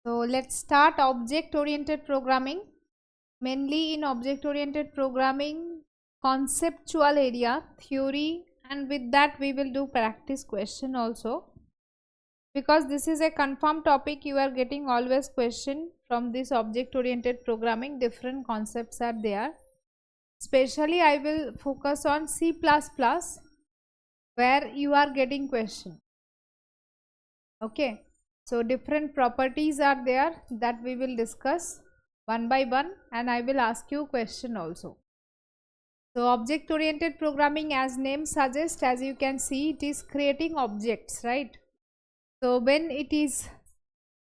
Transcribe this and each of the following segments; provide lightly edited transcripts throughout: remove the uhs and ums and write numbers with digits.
So let's start object oriented programming. Mainly in object oriented programming, conceptual area, theory, and with that we will do practice question also, because this is a confirmed topic. You are getting always question from this object oriented programming. Different concepts are there. Especially I will focus on C++, where you are getting question. Okay, so different properties are there that we will discuss one by one, and I will ask you question also. So object oriented programming, as name suggests, as you can see, it is creating objects, right? So when it is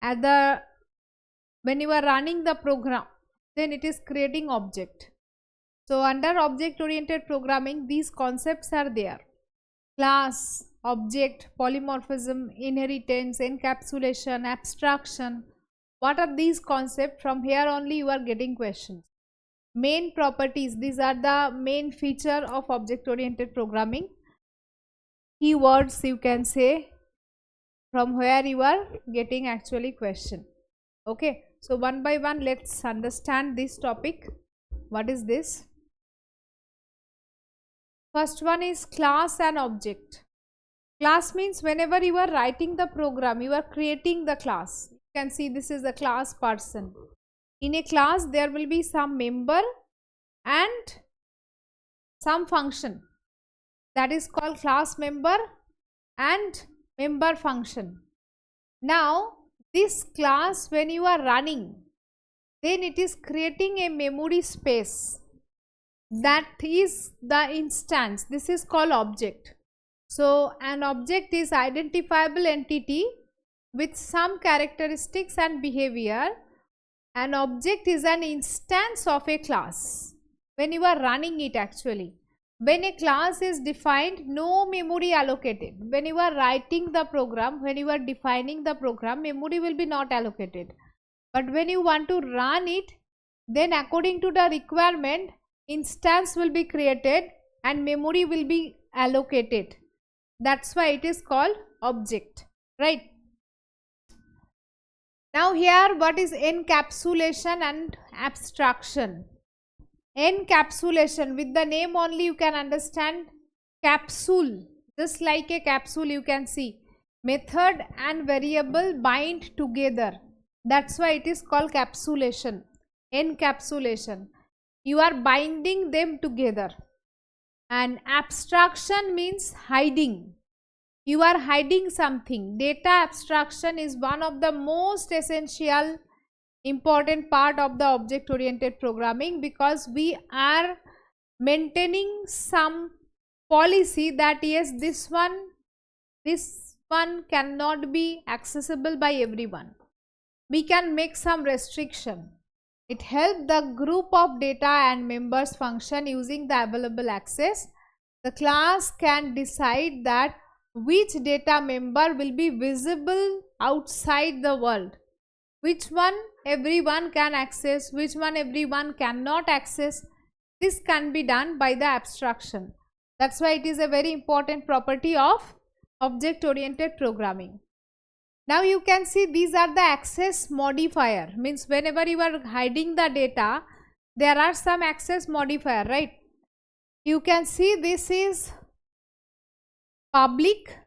when you are running the program, then it is creating object. So under object oriented programming, these concepts are there: class, object, polymorphism, inheritance, encapsulation, abstraction. What are these concepts? From here only you are getting questions. Main properties, these are the main feature of object oriented programming. Keywords, you can say, from where you are getting actually question. Okay, so one by one let's understand this topic. What is this? First one is class and object. Class means whenever you are writing the program, you are creating the class. You can see this is a class person. In a class there will be some member and some function, that is called class member and member function. Now this class, when you are running, then it is creating a memory space, that is the instance. This is called object. So an object is identifiable entity with some characteristics and behavior. An object is an instance of a class when you are running it actually. When a class is defined, no memory allocated. When you are writing the program, when you are defining the program, memory will be not allocated. But when you want to run it, then according to the requirement, instance will be created and memory will be allocated. That's why it is called object, right? Now here, what is encapsulation and abstraction? Encapsulation, with the name only you can understand. Capsule, just like a capsule, you can see. Method and variable bind together. That's why it is called capsulation. Encapsulation, you are binding them together. And abstraction means hiding. You are hiding something. Data abstraction is one of the most essential important part of the object oriented programming, because we are maintaining some policy that yes, this one cannot be accessible by everyone. We can make some restriction. It helps the group of data and members function using the available access. The class can decide that which data member will be visible outside the world, which one everyone can access, which one everyone cannot access. This can be done by the abstraction. That's why it is a very important property of object oriented programming. Now you can see these are the access modifier, means whenever you are hiding the data, there are some access modifier, right? You can see this is public,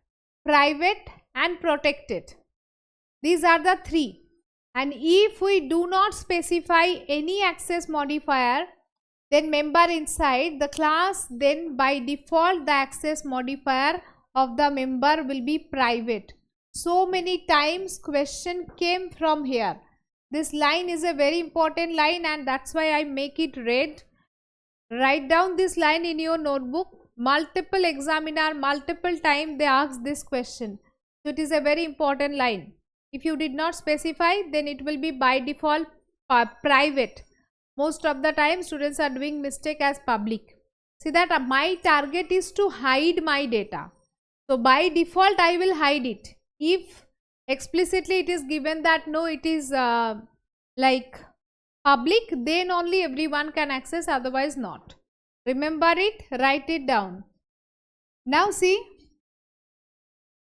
private and protected. These are the three. And if we do not specify any access modifier, then member inside the class, then by default the access modifier of the member will be private. So many times question came from here. This line is a very important line, and that's why I make it red. Write down this line in your notebook. Multiple examiner, multiple time they ask this question. So it is a very important line. If you did not specify, then it will be by default private. Most of the time students are doing mistake as public. See that my target is to hide my data. So by default I will hide it. If explicitly it is given that no, it is like public, then only everyone can access, otherwise not. Remember it, write it down. Now see,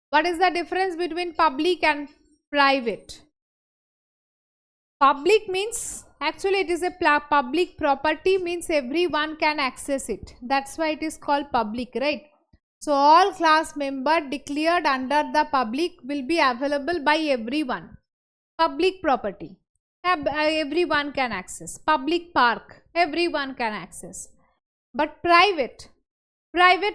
what is the difference between public and private? Public means actually it is a public property, means everyone can access it. That's why it is called public, right? So all class member declared under the public will be available by everyone. Public property, everyone can access. Public park, everyone can access. But private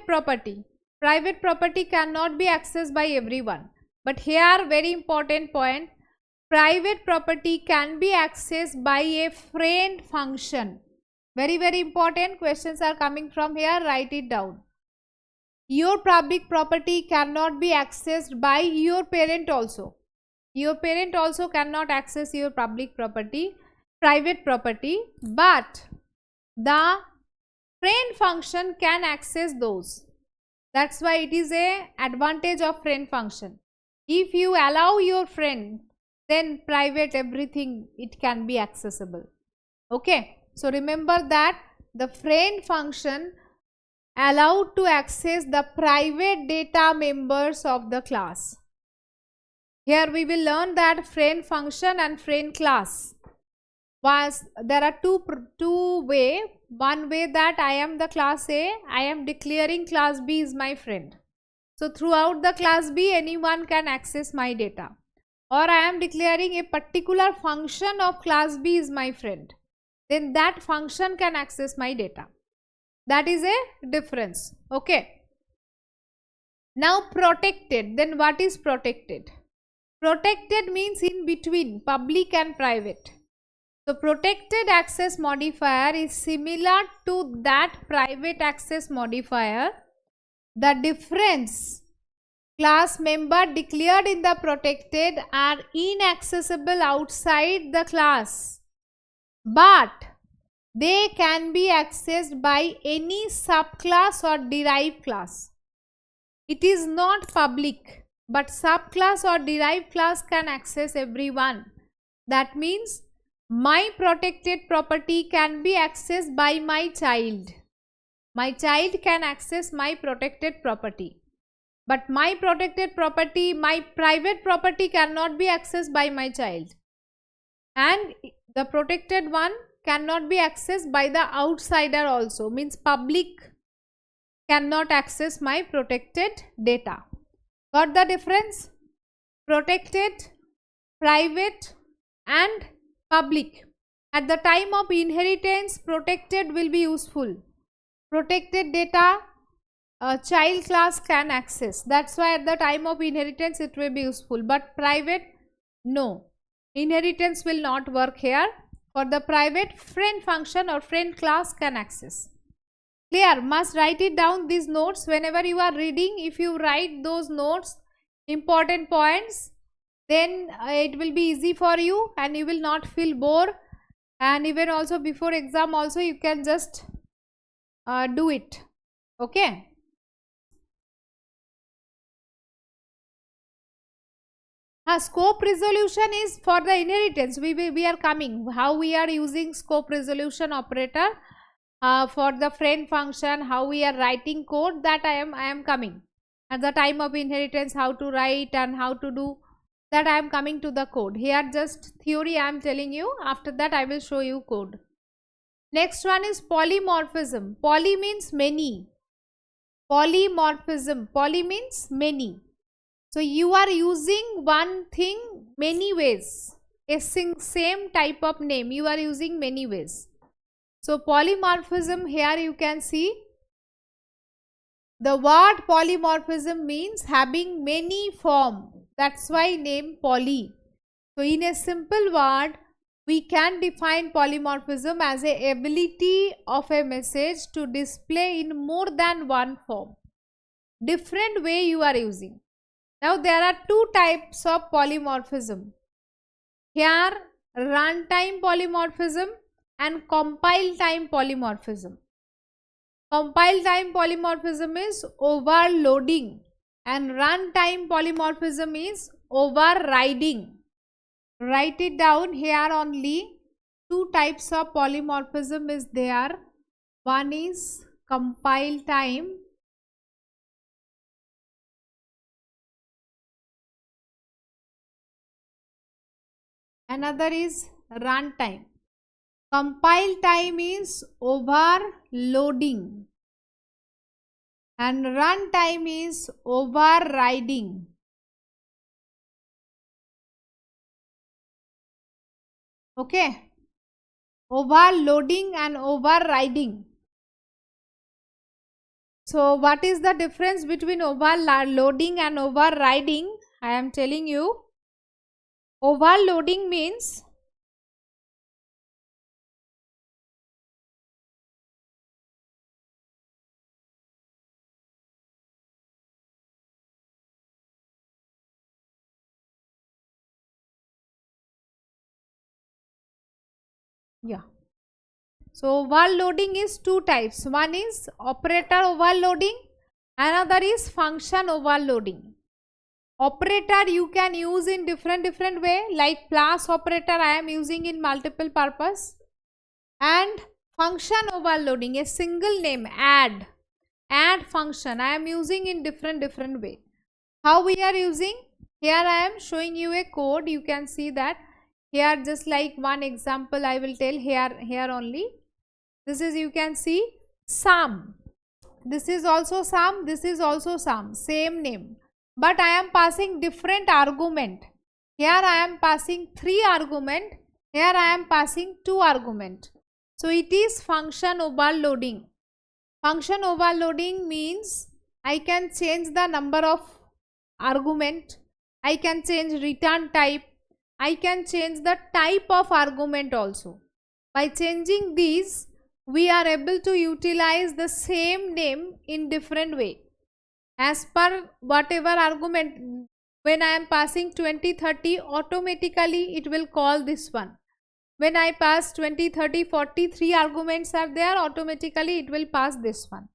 property cannot be accessed by everyone. But here very important point, private property can be accessed by a friend function. Very important questions are coming from here, write it down. Your public property cannot be accessed by your parent also. Your parent also cannot access your public property, private property, but the friend function can access those. That's why it is a advantage of friend function. If you allow your friend, then private everything it can be accessible. Okay, so remember that the friend function allowed to access the private data members of the class. Here we will learn that friend function and friend class. There are two way. One way that I am the class A, I am declaring class B is my friend. So throughout the class B, anyone can access my data. Or I am declaring a particular function of class B is my friend. Then that function can access my data. That is a difference. Okay. Now protected. Then what is protected? Protected means in between public and private. So protected access modifier is similar to that private access modifier. The difference, class member declared in the protected are inaccessible outside the class, but they can be accessed by any subclass or derived class. It is not public, but subclass or derived class can access everyone. That means my protected property can be accessed by my child. My child can access my protected property. But my protected property, my private property cannot be accessed by my child. And the protected one cannot be accessed by the outsider also. Means public cannot access my protected data. Got the difference? Protected, private and public. At the time of inheritance, protected will be useful. Protected data a child class can access. That's why at the time of inheritance it will be useful. But private, no. Inheritance will not work here. For the private, friend function or friend class can access. Clear? Must write it down, these notes. Whenever you are reading, if you write those notes, important points, then it will be easy for you and you will not feel bored. And even also before exam also you can just do it. Okay. Scope resolution is for the inheritance. We are coming. How we are using scope resolution operator for the friend function, how we are writing code, that I am coming. At the time of inheritance, how to write and how to do that, I am coming to the code. Here just theory I am telling you. After that I will show you code. Next one is polymorphism. Poly means many. Polymorphism. Poly means many. So you are using one thing many ways. A same type of name you are using many ways. So polymorphism, here you can see the word polymorphism means having many form. That's why name poly. So in a simple word, we can define polymorphism as a ability of a message to display in more than one form. Different way you are using. Now there are two types of polymorphism. Here runtime polymorphism and compile time polymorphism. Compile time polymorphism is overloading and runtime polymorphism is overriding. Write it down here only. Two types of polymorphism is there. One is compile time . Another is run time. Compile time is overloading. And run time is overriding. Okay. Overloading and overriding. So what is the difference between overloading and overriding? I am telling you. Overloading means so overloading is two types. One is operator overloading, another is function overloading. Operator you can use in different way, like plus operator I am using in multiple purpose, and function overloading, a single name, add function I am using in different way. How we are using? Here I am showing you a code. You can see that here, just like one example I will tell here only. This is, you can see, sum. This is also sum, this is also sum, same name, but I am passing different argument. Here I am passing 3 argument, here I am passing 2 argument. So it is function overloading. Function overloading means I can change the number of argument, I can change return type, I can change the type of argument also. By changing these, we are able to utilize the same name in different way. As per whatever argument, when I am passing 20, 30, automatically it will call this one. When I pass 20, 30, 40, 3 arguments are there, automatically it will pass this one.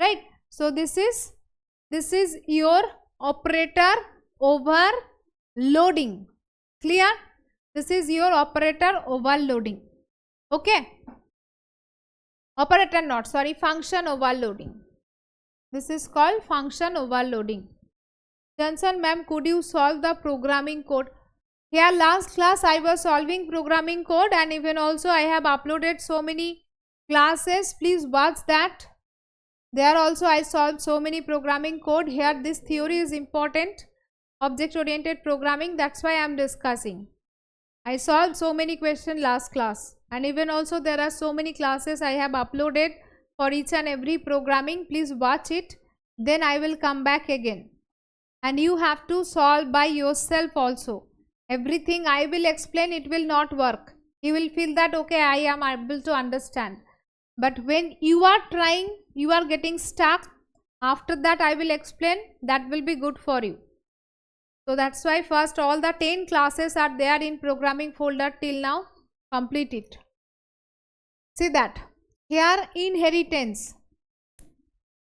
Right? So this is your operator overloading. Clear? This is your operator overloading. Okay? Operator not, sorry, function overloading. This is called function overloading. Johnson ma'am, could you solve the programming code? Here last class I was solving programming code, and even also I have uploaded so many classes. Please watch that. There also I solved so many programming code. Here this theory is important. Object oriented programming, that's why I am discussing. I solved so many questions last class, and even also there are so many classes I have uploaded for each and every programming. Please watch it, then I will come back again, and you have to solve by yourself also. Everything I will explain, it will not work. You will feel that okay, I am able to understand, but when you are trying, you are getting stuck. After that I will explain, that will be good for you. So that's why first all the 10 classes are there in programming folder till now. Complete it. See that here inheritance,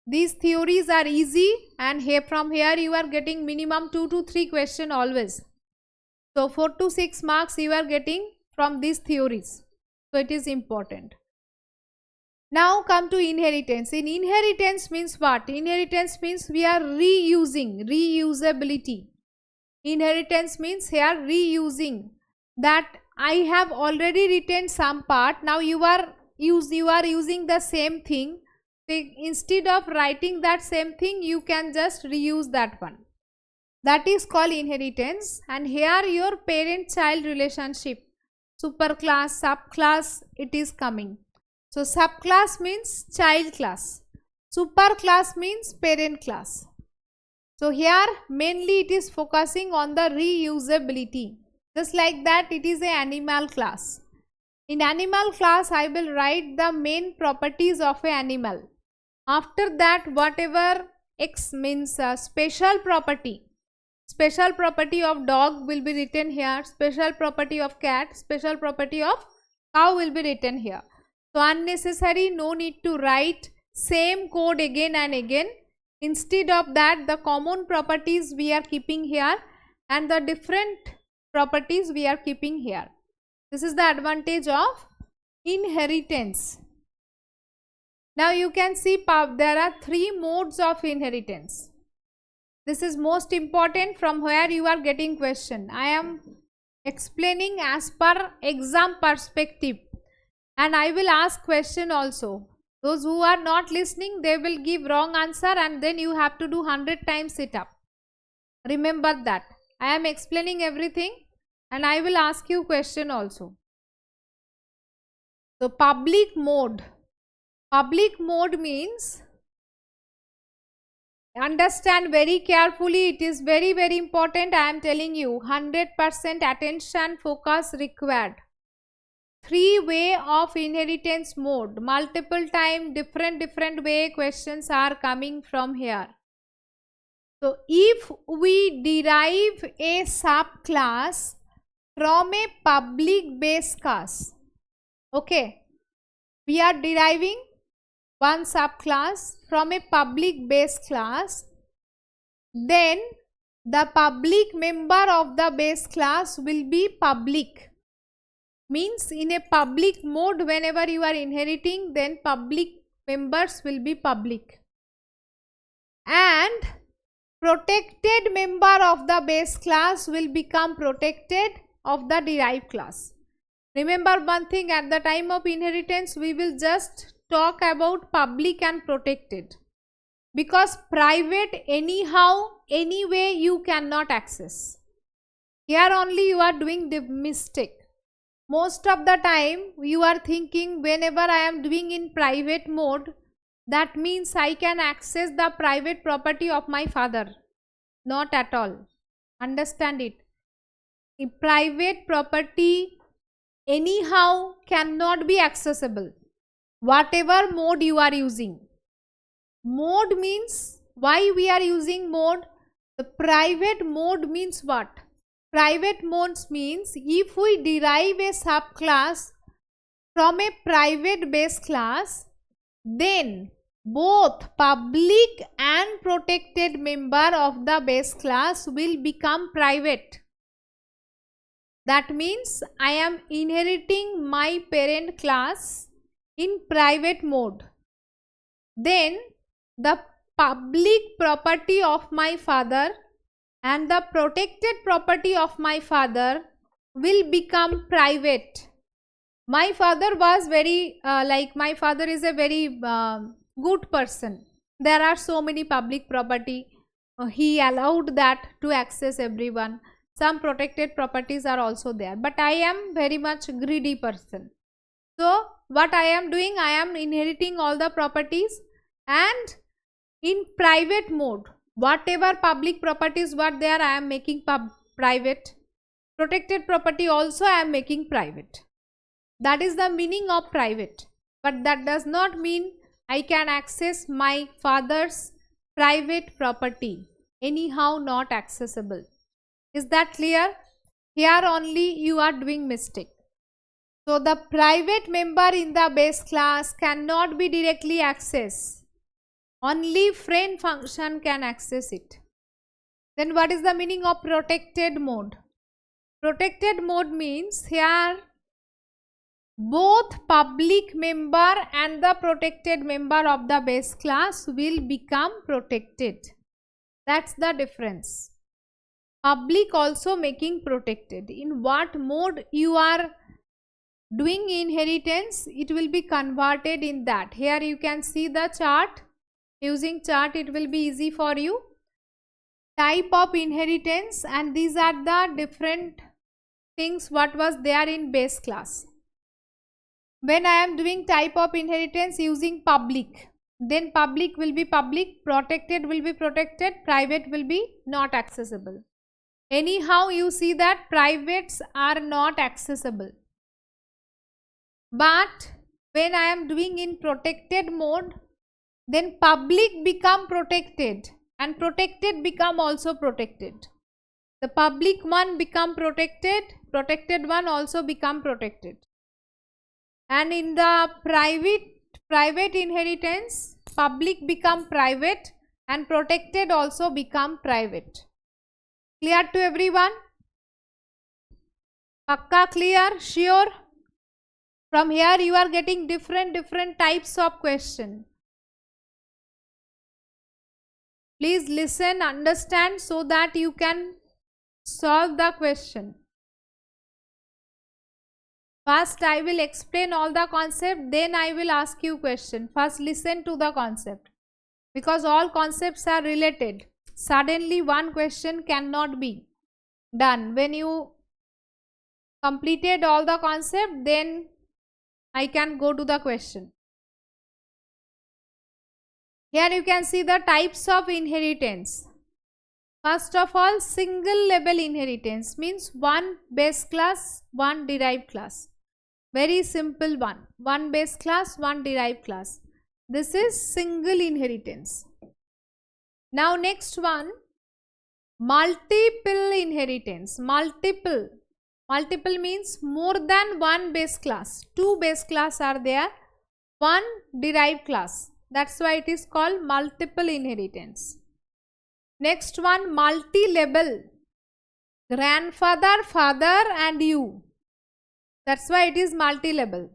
these theories are easy, and here from here you are getting minimum 2 to 3 questions always. So 4 to 6 marks you are getting from these theories. So it is important. Now come to inheritance. In inheritance means what? Inheritance means we are reusing, reusability. Inheritance means here reusing, that I have already written some part, now you are using the same thing. Instead of writing that same thing, you can just reuse that one. That is called inheritance. And here your parent child relationship, superclass, subclass, it is coming. So subclass means child class, superclass means parent class. So here mainly it is focusing on the reusability. Just like that, it is an animal class. In animal class I will write the main properties of an animal. After that, whatever X means special property of dog will be written here, special property of cat, special property of cow will be written here. So unnecessary, no need to write same code again and again. Instead of that, the common properties we are keeping here, and the different properties we are keeping here. This is the advantage of inheritance. Now you can see there are 3 modes of inheritance. This is most important, from where you are getting question. I am explaining as per exam perspective, and I will ask question also. Those who are not listening, they will give wrong answer, and then you have to do 100 times sit up. Remember that. I am explaining everything and I will ask you question also. So public mode. Public mode means, understand very carefully, it is very important. I am telling you, 100% attention focus required. 3 way of inheritance mode, multiple time different way questions are coming from here. So if we derive a subclass from a public base class, okay, we are deriving one subclass from a public base class, then the public member of the base class will be public. Means in a public mode, whenever you are inheriting, then public members will be public, and protected member of the base class will become protected of the derived class. Remember one thing, at the time of inheritance we will just talk about public and protected, because private anyhow anyway you cannot access. Here only you are doing the mistake. Most of the time you are thinking, whenever I am doing in private mode, that means I can access the private property of my father. Not at all. Understand it. A private property anyhow cannot be accessible, whatever mode you are using. Mode means, why we are using mode? The private mode means what? Private modes means, if we derive a subclass from a private base class, then both public and protected member of the base class will become private. That means I am inheriting my parent class in private mode. Then the public property of my father and the protected property of my father will become private. My father was very my father is a very good person. There are so many public property. He allowed that to access everyone. Some protected properties are also there, but I am very much greedy person. So what I am doing, I am inheriting all the properties, and in private mode, whatever public properties were there, I am making private. Protected property also I am making private. That is the meaning of private. But that does not mean I can access my father's private property. Anyhow not accessible. Is that clear? Here only you are doing mistake. So the private member in the base class cannot be directly accessed. Only friend function can access it. Then what is the meaning of protected mode? Protected mode means, here both public member and the protected member of the base class will become protected. That's the difference. Public also making protected. In what mode you are doing inheritance, it will be converted in that. Here you can see the chart. Using chart it will be easy for you. Type of inheritance, and these are the different things what was there in base class. When I am doing type of inheritance using public, then public will be public, protected will be protected, private will be not accessible. Anyhow you see that privates are not accessible. But when I am doing in protected mode, then public become protected and protected become also protected. The public one become protected, protected one also become protected. And in the private inheritance, public become private and protected also become private. Clear to everyone? Pakka clear? Sure? From here you are getting different types of question. Please listen, understand, so that you can solve the question. First I will explain all the concept, then I will ask you question. First listen to the concept, because all concepts are related. Suddenly one question cannot be done. When you completed all the concept, then I can go to the question. Here you can see the types of inheritance. First of all, single level inheritance means one base class, one derived class. Very simple one. One base class, one derived class. This is single inheritance. Now next one, multiple inheritance. Multiple means more than one base class. Two base class are there, one derived class. That's why it is called multiple inheritance. Next one, multi-level. Grandfather, father and you. That's why it is multi-level.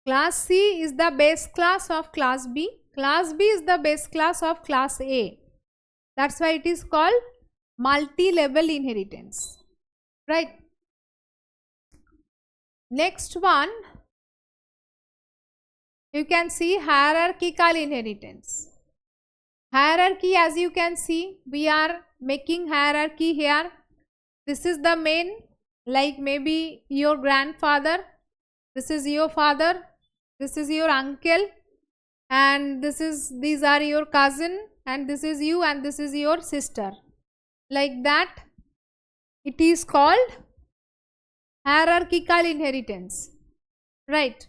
Class C is the base class of class B. Class B is the base class of class A. That's why it is called multi-level inheritance. Right. Next one, you can see hierarchical inheritance. Hierarchy, as you can see, we are making hierarchy here. This is the main, like maybe your grandfather, this is your father, this is your uncle, and these are your cousin, and this is you, and this is your sister. Like that, it is called hierarchical inheritance. Right.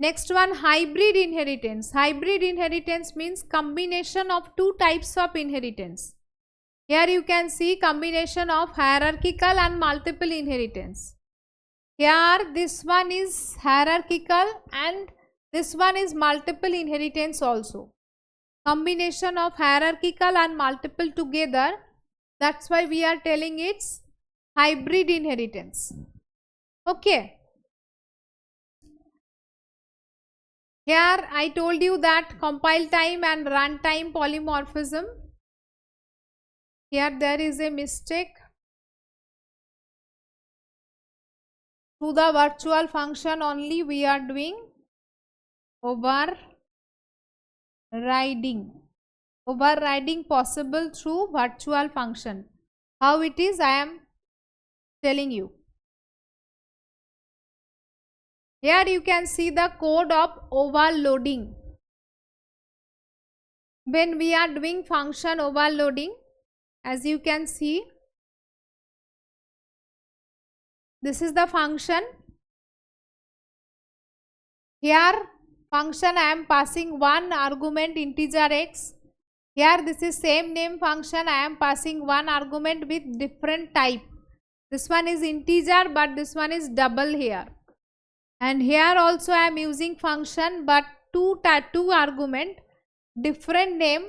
Next one, hybrid inheritance. Hybrid inheritance means combination of two types of inheritance. Here you can see combination of hierarchical and multiple inheritance. Here this one is hierarchical and this one is multiple inheritance also. Combination of hierarchical and multiple together. That's why we are telling it's hybrid inheritance. Okay. Here I told you that compile time and run time polymorphism. Here there is a mistake. To the virtual function only we are doing overriding. Overriding possible through virtual function. How it is, I am telling you. Here you can see the code of overloading. When we are doing function overloading, as you can see, this is the function. Here function I am passing one argument integer x. Here this is same name function, I am passing one argument with different type. This one is integer but this one is double here. And here also I am using function but two argument, different name,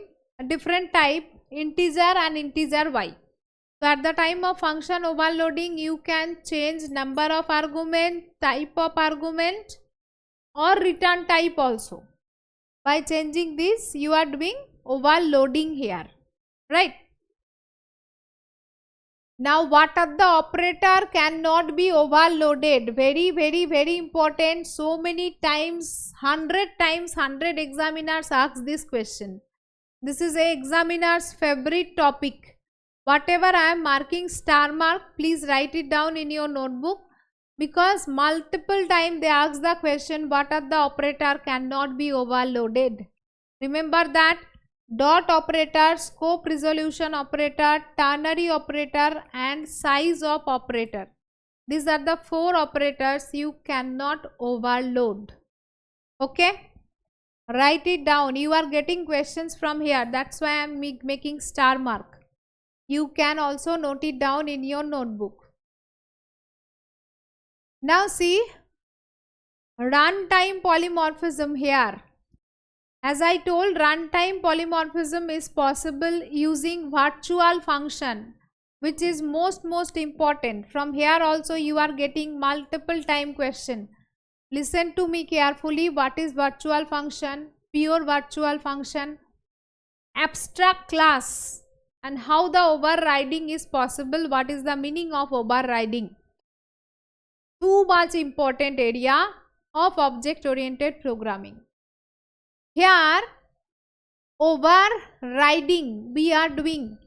different type, integer and integer y. So at the time of function overloading you can change number of argument, type of argument or return type also. By changing this you are doing overloading here, right? Now what are the operator cannot be overloaded? Very important. So many times, 100 examiners ask this question. This is a examiner's favorite topic. Whatever I am marking star mark, please write it down in your notebook, because multiple times they ask the question, what are the operator cannot be overloaded? Remember that. Dot operator, scope resolution operator, ternary operator and size of operator. These are the four operators you cannot overload. Okay, write it down. You are getting questions from here, that's why I am making star mark. You can also note it down in your notebook. Now see, runtime polymorphism here. As I told, runtime polymorphism is possible using virtual function, which is most important. From here also you are getting multiple time question. Listen to me carefully. What is virtual function? Pure virtual function, abstract class, and how the overriding is possible. What is the meaning of overriding? too much important area of object oriented programming. Here overriding we are doing.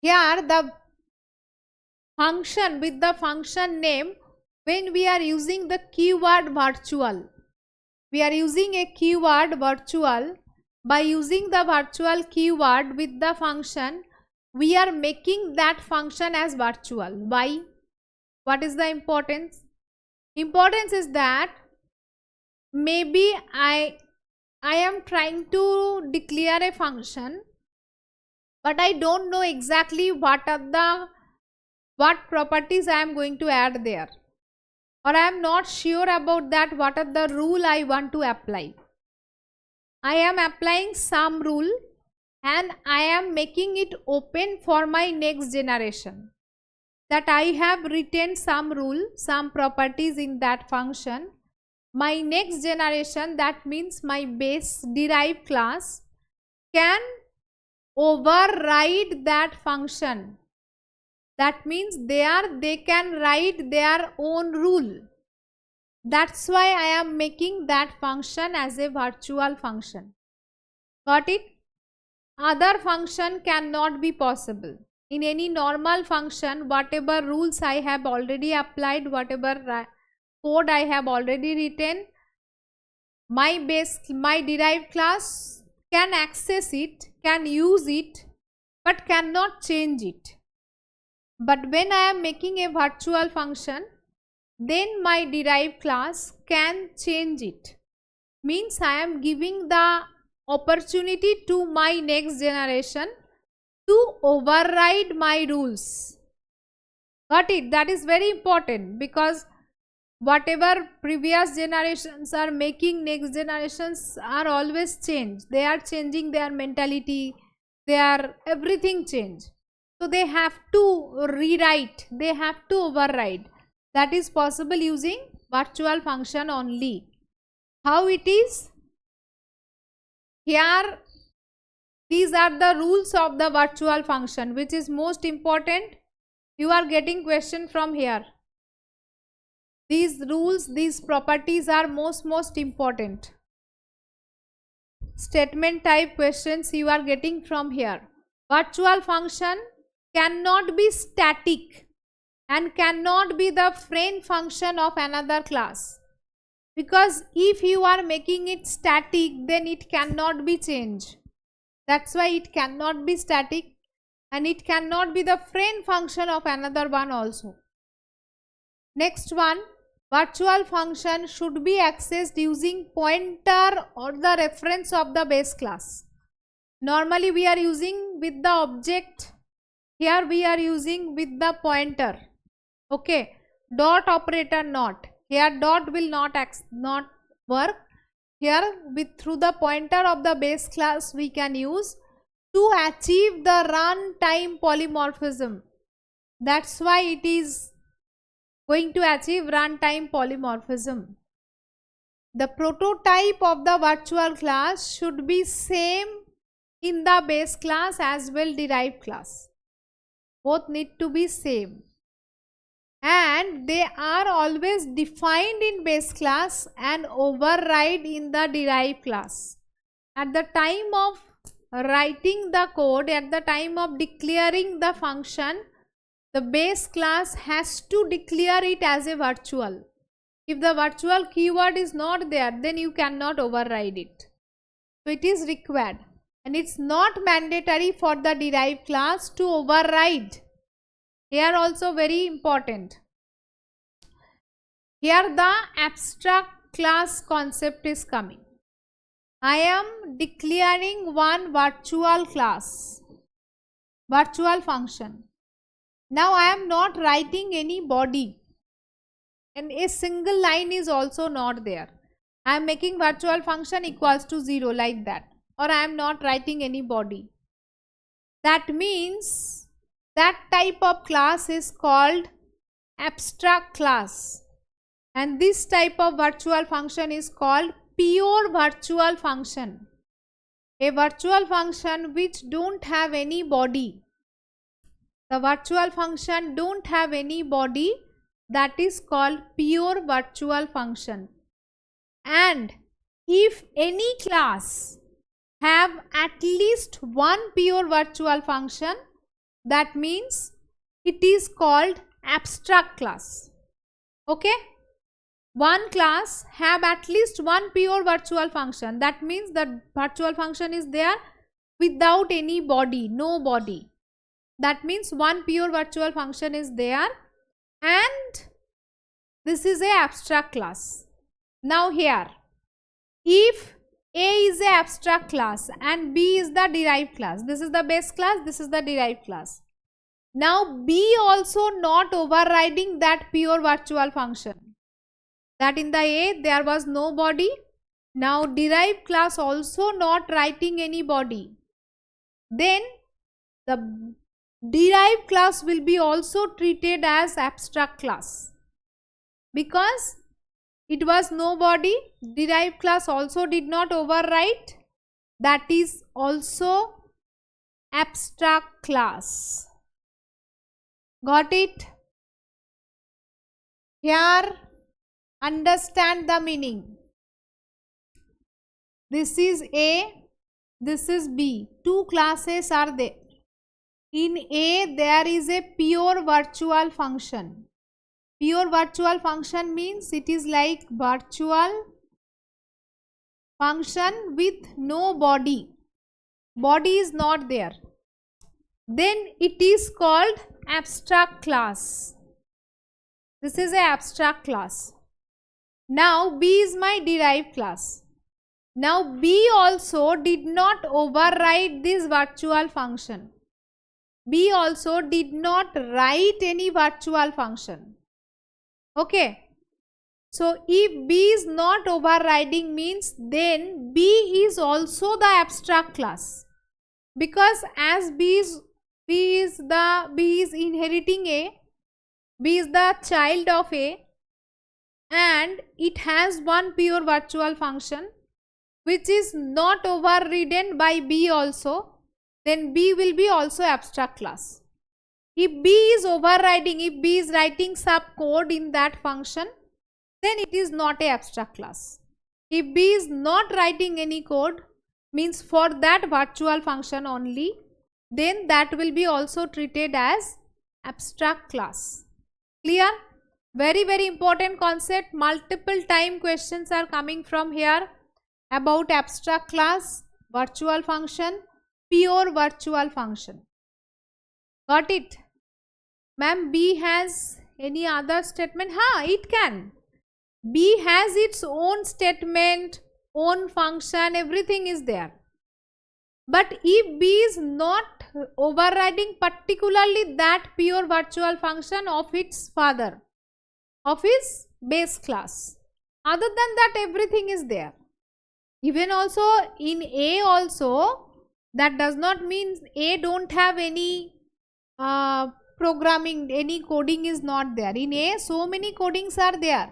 Here the function with the function name, when we are using the keyword virtual, we are using a keyword virtual. By using the virtual keyword with the function, we are making that function as virtual. Why? What is the importance? Importance is that maybe I am trying to declare a function, but I don't know exactly what properties I am going to add there, or I am not sure about that what are the rule I want to apply. I am applying some rule and I am making it open for my next generation, that I have written some rule, some properties in that function. My next generation, that means my base derived class, can override that function. That means they can write their own rule. That's why I am making that function as a virtual function. Got it? Other function cannot be possible. In any normal function, whatever rules I have already applied, whatever code I have already written, my derived class can access it, can use it, but cannot change it. But when I am making a virtual function, then my derived class can change it. Means I am giving the opportunity to my next generation to override my rules. Got it? That is very important, because whatever previous generations are making, next generations are always changed. They are changing their mentality, their everything change. So they have to rewrite, they have to override. That is possible using virtual function only. How it is? Here these are the rules of the virtual function, which is most important. You are getting question from here. These rules, these properties are most important. Statement type questions you are getting from here. Virtual function cannot be static and cannot be the friend function of another class, because if you are making it static, then it cannot be changed. That's why it cannot be static, and it cannot be the friend function of another one also. Next one, virtual function should be accessed using pointer or the reference of the base class. Normally we are using with the object, here we are using with the pointer. Okay, dot operator not. Here dot will not work. Here through the pointer of the base class we can use to achieve the runtime polymorphism. That's why it is going to achieve runtime polymorphism. The prototype of the virtual class should be same in the base class as well derived class. Both need to be same. And they are always defined in base class and override in the derived class. At the time of writing the code, at the time of declaring the function, the base class has to declare it as a virtual. If the virtual keyword is not there, then you cannot override it. So it is required, and it's not mandatory for the derived class to override. Here also very important. Here the abstract class concept is coming. I am declaring one virtual class, virtual function. Now I am not writing any body, and a single line is also not there. I am making virtual function equals to 0 like that, or I am not writing any body. That means that type of class is called abstract class, and this type of virtual function is called pure virtual function. A virtual function which don't have any body. The virtual function don't have any body, that is called pure virtual function. And if any class have at least one pure virtual function, that means it is called abstract class. Okay, one class have at least one pure virtual function, that means the virtual function is there without any body, no body. That means one pure virtual function is there, and this is a abstract class. Now here, if A is a abstract class and B is the derived class, this is the base class, this is the derived class. Now B also not overriding that pure virtual function. That in the A there was no body. Now derived class also not writing any body. Then the derived class will be also treated as abstract class. Because it was no body, derived class also did not overwrite. That is also abstract class. Got it? Here, understand the meaning. This is A, this is B. Two classes are there. In A, there is a pure virtual function. Pure virtual function means it is like virtual function with no body. Body is not there. Then it is called abstract class. This is an abstract class. Now B is my derived class. Now B also did not override this virtual function. B also did not write any virtual function. Okay. So if B is not overriding means then B is also the abstract class. Because as B is inheriting A, B is the child of A, and it has one pure virtual function which is not overridden by B also, then B will be also abstract class. If B is overriding, if B is writing some code in that function, then it is not a abstract class. If B is not writing any code, means for that virtual function only, then that will be also treated as abstract class. Clear? Very, very important concept. Multiple time questions are coming from here about abstract class, virtual function, pure virtual function. Got it? Ma'am, B has any other statement? It can. B has its own statement, own function, everything is there. But if B is not overriding particularly that pure virtual function of its father, of his base class, other than that everything is there. Even also in A also, that does not mean A don't have any programming, any coding is not there. In A, so many codings are there.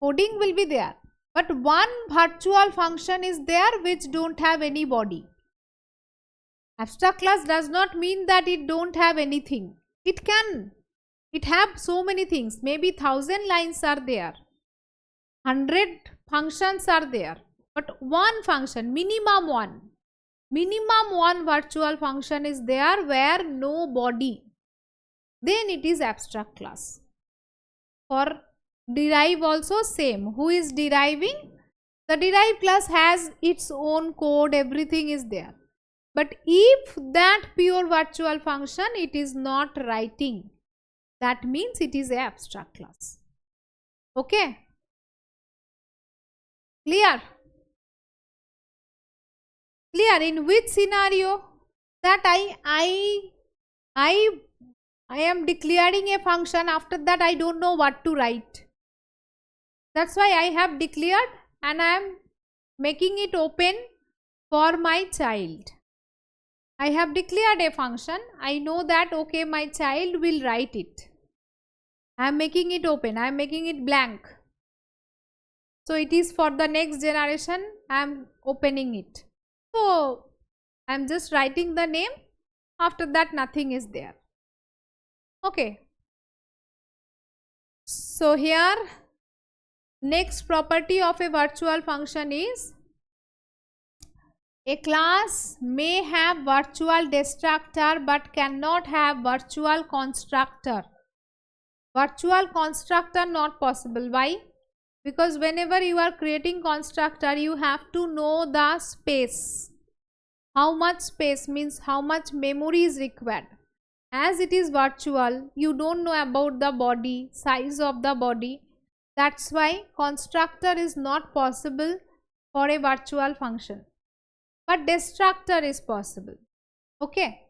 Coding will be there. But one virtual function is there which don't have any body. Abstract class does not mean that it don't have anything. It can. It have so many things. Maybe 1000 lines are there. 100 functions are there. But one function, minimum one virtual function is there where no body. Then it is abstract class. For derive also same. Who is deriving? The derived class has its own code, everything is there. But if that pure virtual function it is not writing, that means it is a abstract class. Okay? Clear? Clear? In which scenario? That I am declaring a function, after that I don't know what to write. That's why I have declared and I am making it open for my child. I have declared a function. I know that okay, my child will write it. I am making it open. I am making it blank. So it is for the next generation. I am opening it. So I am just writing the name. After that nothing is there. Okay. So here next property of a virtual function is a class may have virtual destructor but cannot have virtual constructor. Virtual constructor not possible. Why? Because whenever you are creating constructor, you have to know the space. How much space means how much memory is required. As it is virtual, you don't know about the body, size of the body. That's why constructor is not possible for a virtual function. But destructor is possible. Okay.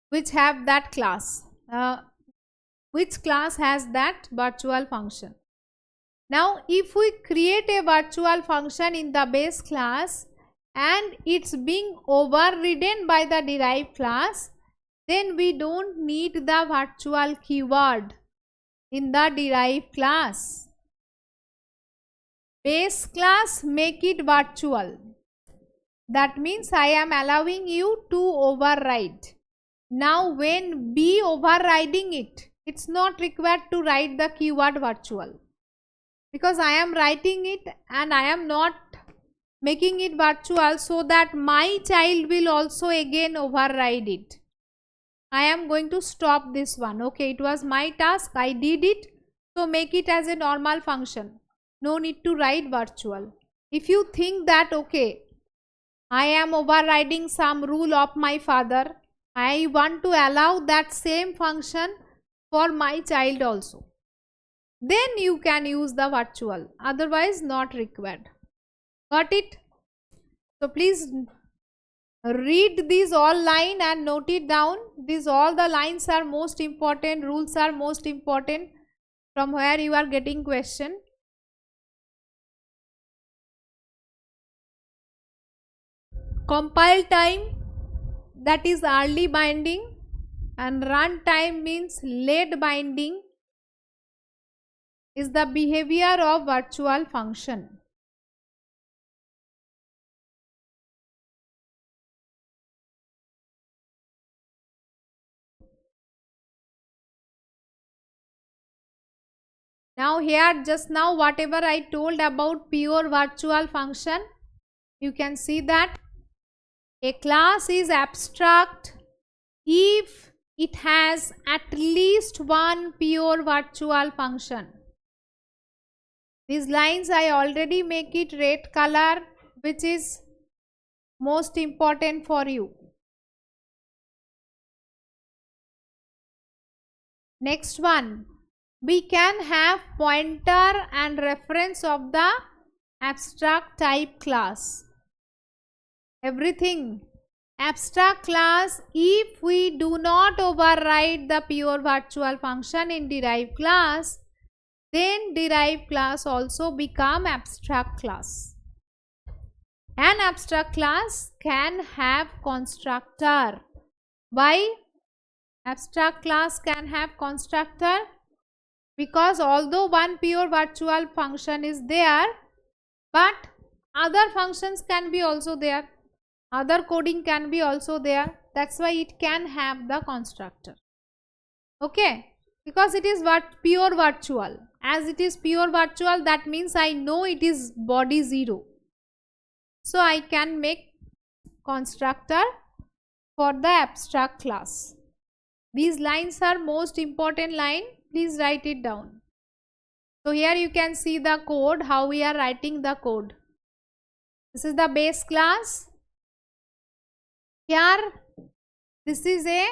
Which have that class. Which class has that virtual function. Now if we create a virtual function in the base class and it's being overridden by the derived class, then we don't need the virtual keyword in the derived class. Base class make it virtual. That means I am allowing you to override. Now when be overriding it, it's not required to write the keyword virtual. Because I am writing it and I am not making it virtual so that my child will also again override it. I am going to stop this one. Okay, it was my task, I did it. So make it as a normal function. No need to write virtual. If you think that okay, I am overriding some rule of my father, I want to allow that same function for my child also, then you can use the virtual, otherwise not required. Got it? So please read these all line and note it down. These all the lines are most important, rules are most important, from where you are getting question. Compile time, that is early binding, and run time means late binding, is the behavior of virtual function. Now here just now whatever I told about pure virtual function, you can see that a class is abstract if it has at least one pure virtual function. These lines I already make it red color, which is most important for you. Next one, we can have pointer and reference of the abstract type class. Everything abstract class if we do not override the pure virtual function in derived class, then derived class also become abstract class. An abstract class can have constructor. Why abstract class can have constructor? Because although one pure virtual function is there, but other functions can be also there, other coding can be also there, that's why it can have the constructor. Okay, because it is pure virtual. As it is pure virtual, that means I know it is body 0, so I can make constructor for the abstract class. These lines are most important line, please write it down. So here you can see the code, how we are writing the code. This is the base class. Here this is a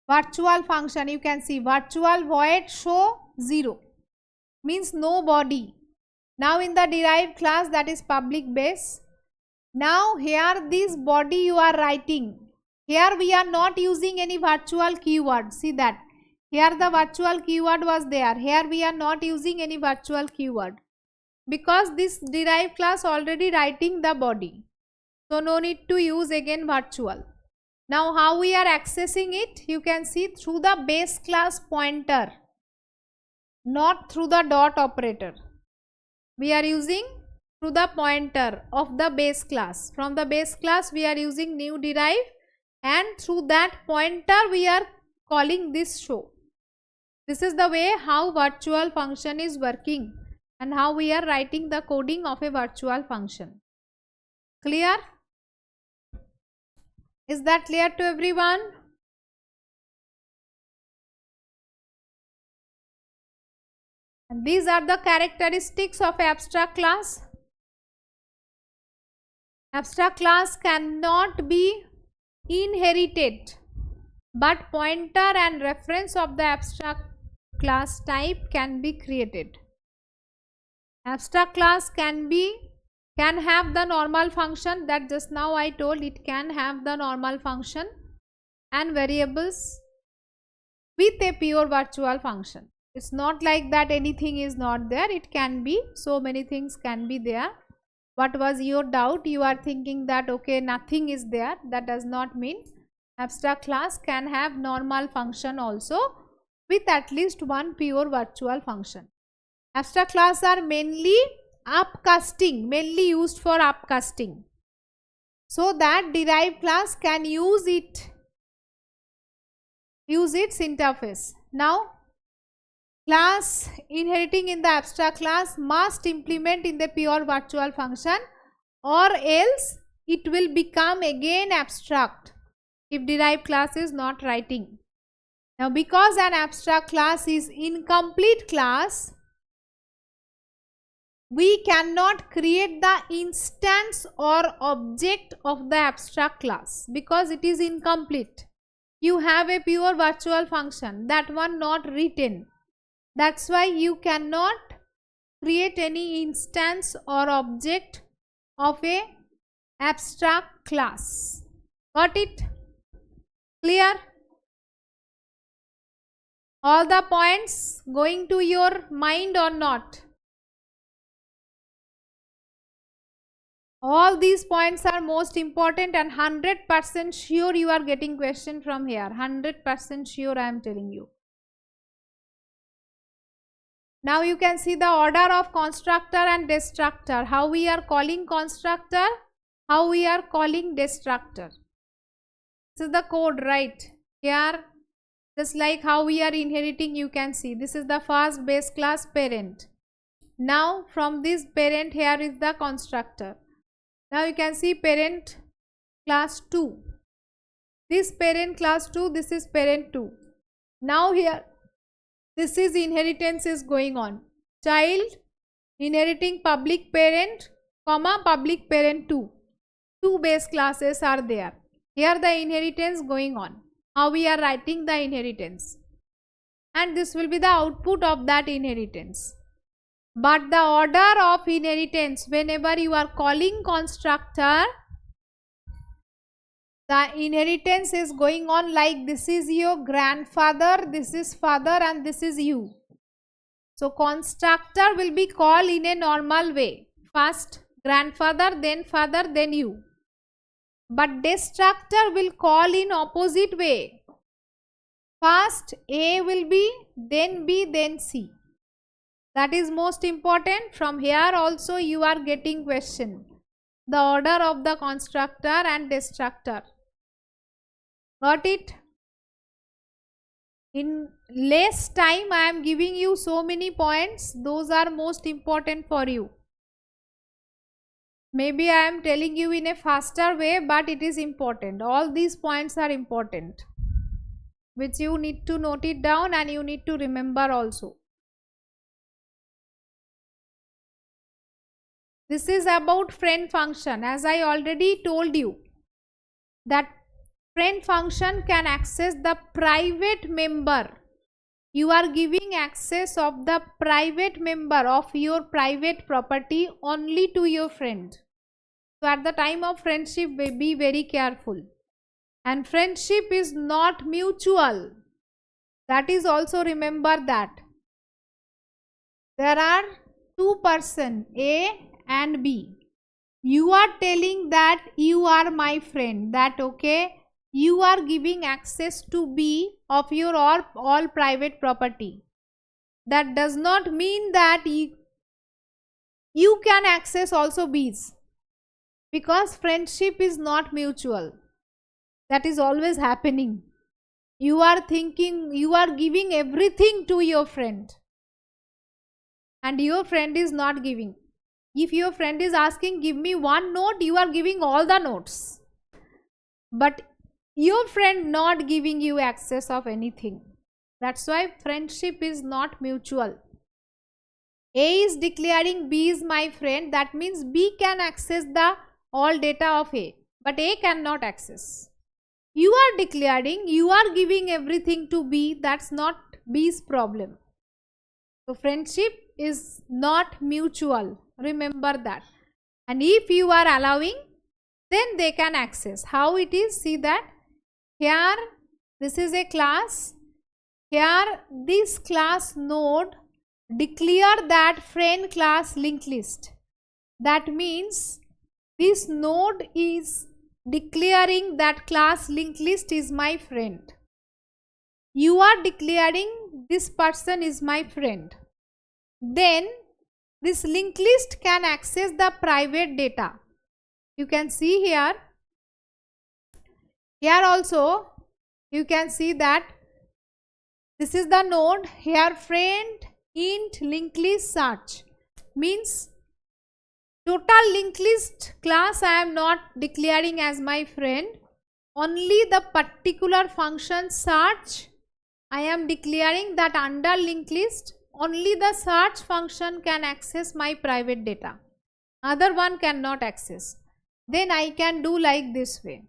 virtual function, you can see virtual void show 0 means no body. Now in the derived class, that is public base. Now here this body you are writing, here we are not using any virtual keyword. See that here the virtual keyword was there, here we are not using any virtual keyword because this derived class already writing the body, so no need to use again virtual. Now how we are accessing it, you can see through the base class pointer, not through the dot operator. We are using through the pointer of the base class. From the base class we are using new derive, and through that pointer we are calling this show. This is the way how virtual function is working and how we are writing the coding of a virtual function. Clear? Is that clear to everyone? And these are the characteristics of abstract class. Abstract class cannot be inherited, but pointer and reference of the abstract class type can be created. Abstract class can have the normal function that just now I told. It can have the normal function and variables with a pure virtual function. It's not like that anything is not there. It can be, so many things can be there. What was your doubt? You are thinking that okay, nothing is there. That does not mean. Abstract class can have normal function also with at least one pure virtual function. Abstract class are mainly upcasting, mainly used for upcasting, so that derived class can use its interface. Now, class inheriting in the abstract class must implement in the pure virtual function, or else it will become again abstract if derived class is not writing. Now, because an abstract class is incomplete class, we cannot create the instance or object of the abstract class because it is incomplete. You have a pure virtual function, that one not written. That's why you cannot create any instance or object of a abstract class. Got it? Clear? All the points going to your mind or not? All these points are most important and 100% sure you are getting question from here. 100% sure I am telling you. Now you can see the order of constructor and destructor. How we are calling constructor, how we are calling destructor. This is the code, right? Here, just like how we are inheriting, you can see this is the first base class parent. Now from this parent, here is the constructor. Now you can see parent class 2. This parent class 2, this is parent 2. Now here, this is inheritance is going on. Child inheriting public parent, comma public parent 2. Two base classes are there. Here the inheritance going on. How we are writing the inheritance. And this will be the output of that inheritance. But the order of inheritance, whenever you are calling constructor, the inheritance is going on like this is your grandfather, this is father and this is you. So constructor will be called in a normal way. First grandfather, then father, then you. But destructor will call in opposite way. First A will be, then B, then C. That is most important. From here also you are getting question. The order of the constructor and destructor. Got it? In less time I am giving you so many points. Those are most important for you. Maybe I am telling you in a faster way, but it is important. All these points are important, which you need to note it down and you need to remember also. This is about friend function. As I already told you that friend function can access the private member. You are giving access of the private member of your private property only to your friend. So at the time of friendship, be very careful. And friendship is not mutual. That is also remember that. There are two persons, A and B. You are telling that you are my friend, that okay, you are giving access to B of your all private property. That does not mean that you can access also B's, because friendship is not mutual. That is always happening. You are thinking, you are giving everything to your friend, and your friend is not giving. If your friend is asking, give me one note, you are giving all the notes. But your friend not giving you access of anything. That's why friendship is not mutual. A is declaring B is my friend. That means B can access the all data of A, but A cannot access. You are declaring, you are giving everything to B. That's not B's problem. So friendship is not mutual. Remember that. And if you are allowing, then they can access. How it is? See that here this is a class. Here this class node declare that friend class linked list. That means this node is declaring that class linked list is my friend. You are declaring this person is my friend. Then this linked list can access the private data. You can see here. Here also you can see that this is the node. Here friend int linked list search means total linked list class I am not declaring as my friend. Only the particular function search I am declaring that under linked list. Only the search function can access my private data. Other one cannot access. Then I can do like this way.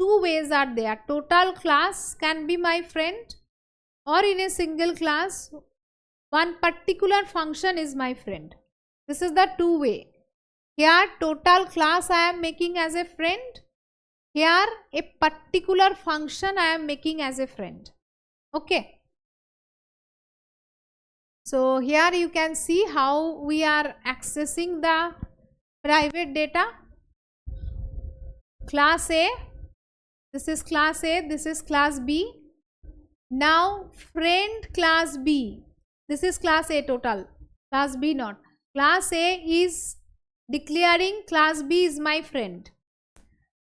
Two ways are there. Total class can be my friend, or in a single class one particular function is my friend. This is the two way. Here total class I am making as a friend. Here a particular function I am making as a friend. Okay. So here you can see how we are accessing the private data. Class A, this is class A, this is class B. Now friend class B, this is class A total, class B not. Class A is declaring class B is my friend.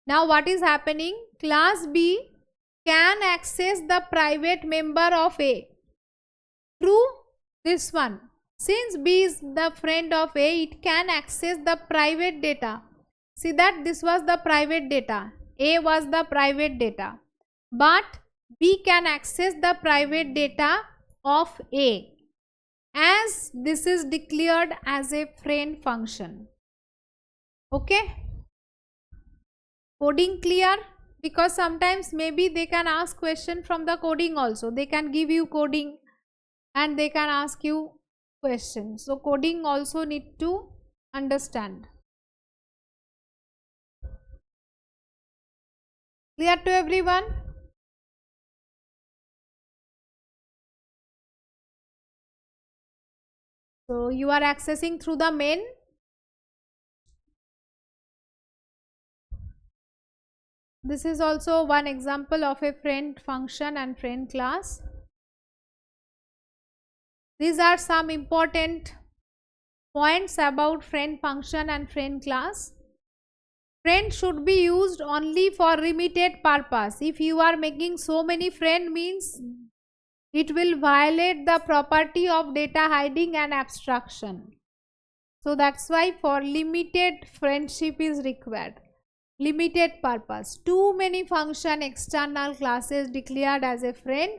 Now what is happening? Class B can access the private member of A through this one. Since B is the friend of A, it can access the private data. See that this was the private data. A was the private data. But B can access the private data of A as this is declared as a friend function. Okay. Coding clear? Because sometimes maybe they can ask question from the coding also. They can give you coding and they can ask you questions. So coding also need to understand. Clear to everyone? So you are accessing through the main. This is also one example of a friend function and friend class. These are some important points about friend function and friend class. Friend should be used only for limited purpose. If you are making so many friend means it will violate the property of data hiding and abstraction. So that's why for limited friendship is required. Limited purpose. Too many function external classes declared as a friend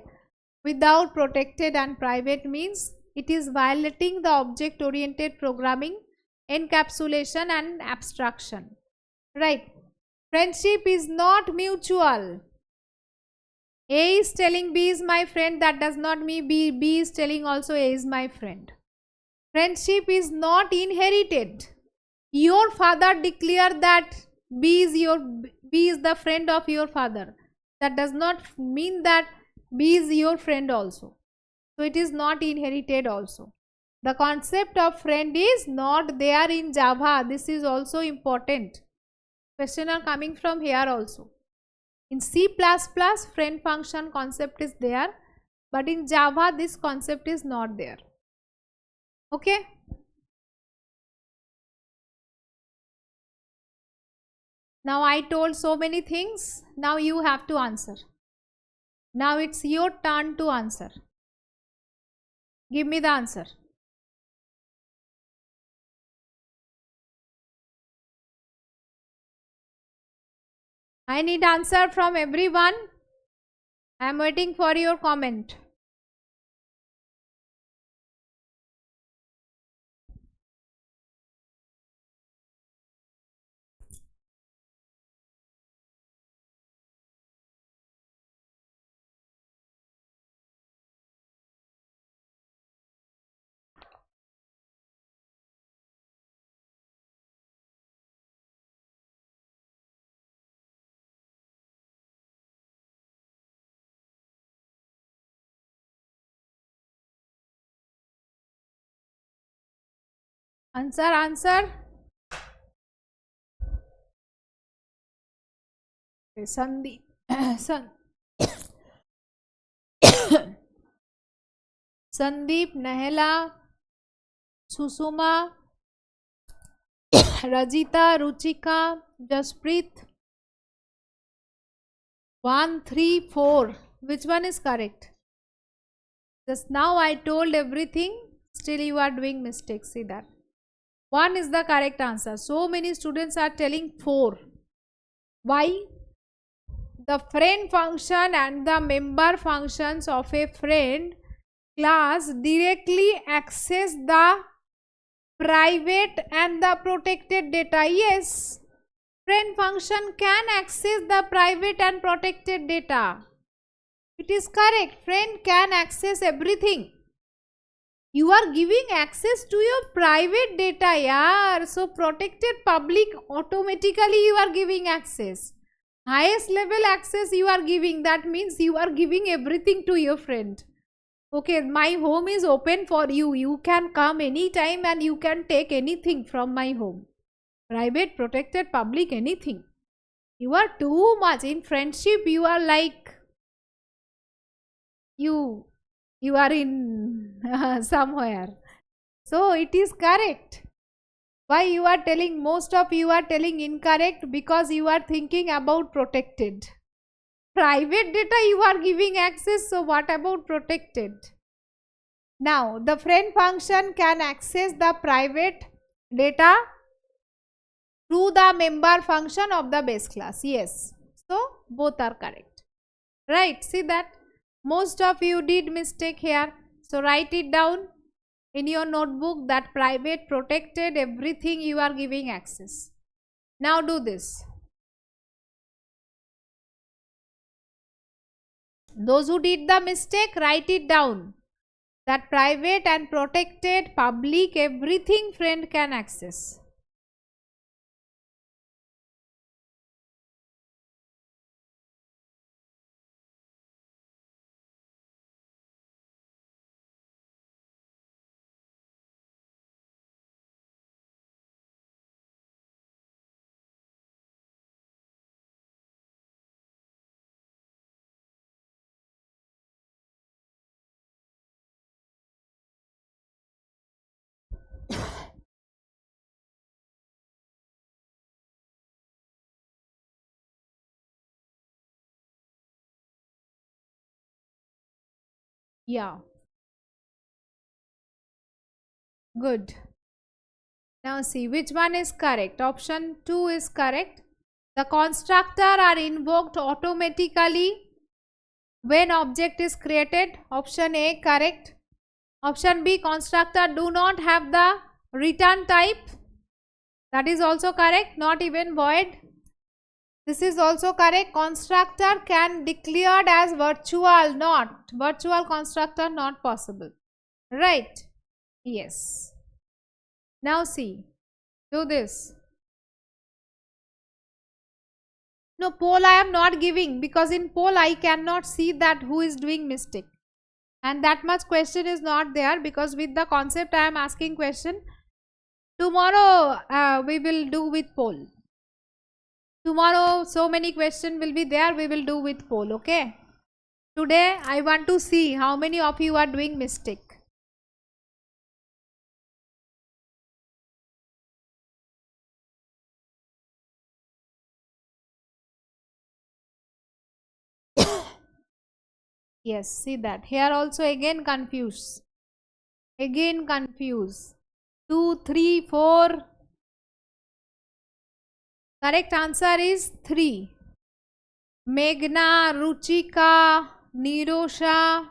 without protected and private means it is violating the object oriented programming, encapsulation and abstraction. Right. Friendship is not mutual. A is telling B is my friend, that does not mean B is telling also A is my friend. Friendship is not inherited. Your father declared that B is the friend of your father. That does not mean that B is your friend also. So it is not inherited also. The concept of friend is not there in Java. This is also important. Question are coming from here also. In C++, friend function concept is there, but in Java this concept is not there. Okay. Now I told so many things. Now you have to answer. Now it's your turn to answer. Give me the answer. I need answer from everyone. I am waiting for your comment. Answer. Okay, Sandeep. Sandeep, Nahela, Susuma, Rajita, Ruchika, Jaspreet. 1, 3, 4. Which one is correct? Just now I told everything, still you are doing mistakes. See that. 1 is the correct answer. So many students are telling 4. Why? The friend function and the member functions of a friend class directly access the private and the protected data. Yes, friend function can access the private and protected data. It is correct. Friend can access everything. You are giving access to your private data, yaar. So protected public, automatically you are giving access. Highest level access you are giving. That means you are giving everything to your friend. Okay, my home is open for you. You can come anytime and you can take anything from my home. Private, protected, public, anything. You are too much. In friendship, you are like, you are in somewhere. So it is correct. Why you are telling, most of you are telling incorrect? Because you are thinking about protected. Private data you are giving access, so what about protected? Now the friend function can access the private data through the member function of the base class. Yes, so both are correct. Right, see that most of you did mistake here, so write it down in your notebook that private, protected, everything you are giving access. Now do this. Those who did the mistake, write it down that private and protected, public, everything friend can access. Yeah, good. Now see which one is correct. Option 2 is correct. The constructor are invoked automatically when object is created. Option A correct. Option B, constructor do not have the return type. That is also correct. Not even void. This is also correct. Constructor can declared as virtual, not virtual constructor, not possible. Right? Yes. Now see, do this. No, poll I am not giving, because in poll I cannot see that who is doing mistake. And that much question is not there, because with the concept I am asking question. Tomorrow we will do with poll. Tomorrow so many questions will be there, we will do with poll, okay? Today I want to see how many of you are doing mistake. Yes, see that. Here also again confuse. Again confuse. 2, 3, 4. Correct answer is 3. Meghna, Ruchika, Nirosha,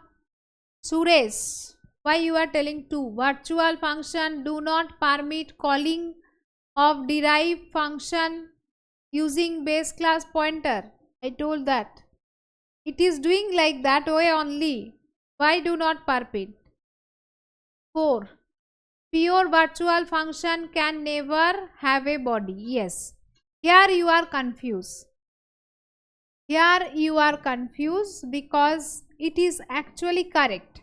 Suresh. Why you are telling 2? Virtual function do not permit calling of derived function using base class pointer. I told that. It is doing like that way only. Why do not permit? 4. Pure virtual function can never have a body. Yes. Here you are confused. Here you are confused because it is actually correct.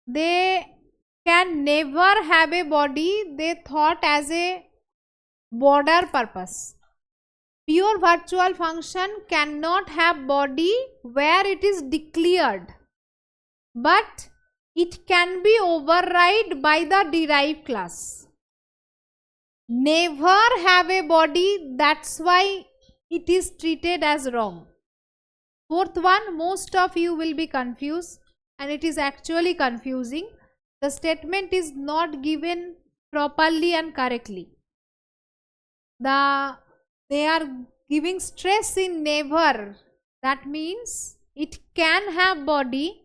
They can never have a body. They thought as a border purpose. Pure virtual function cannot have body where it is declared, but it can be override by the derived class. Never have a body, that's why it is treated as wrong. Fourth one, most of you will be confused, and it is actually confusing. The statement is not given properly and correctly. They are giving stress in never. That means it can have body,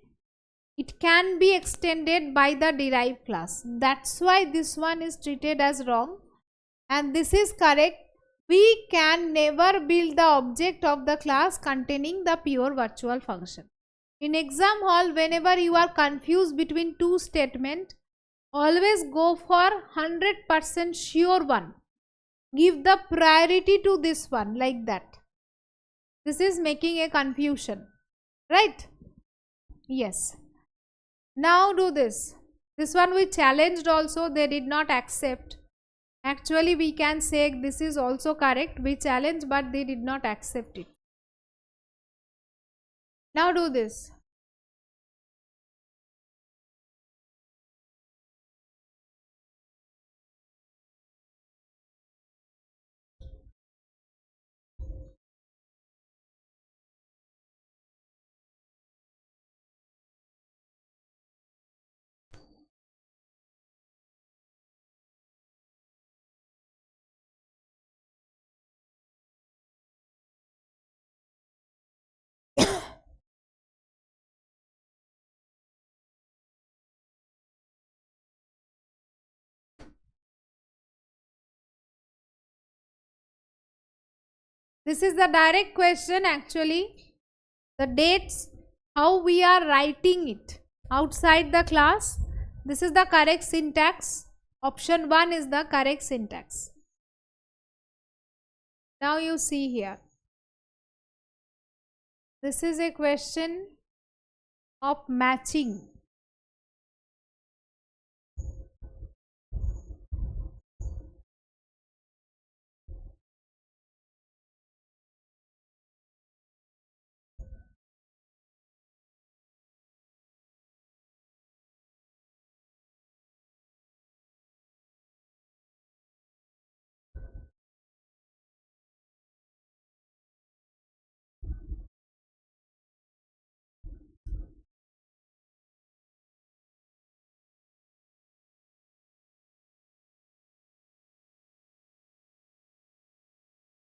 it can be extended by the derived class. That's why this one is treated as wrong, and this is correct. We can never build the object of the class containing the pure virtual function. In exam hall, whenever you are confused between two statements, always go for 100% sure one. Give the priority to this one, like that. This is making a confusion, right? Yes. Now do this. This one we challenged also, they did not accept. Actually we can say this is also correct. We challenged but they did not accept it. Now do this. This is the direct question actually. The dates, how we are writing it outside the class. This is the correct syntax. Option 1 is the correct syntax. Now you see here. This is a question of matching.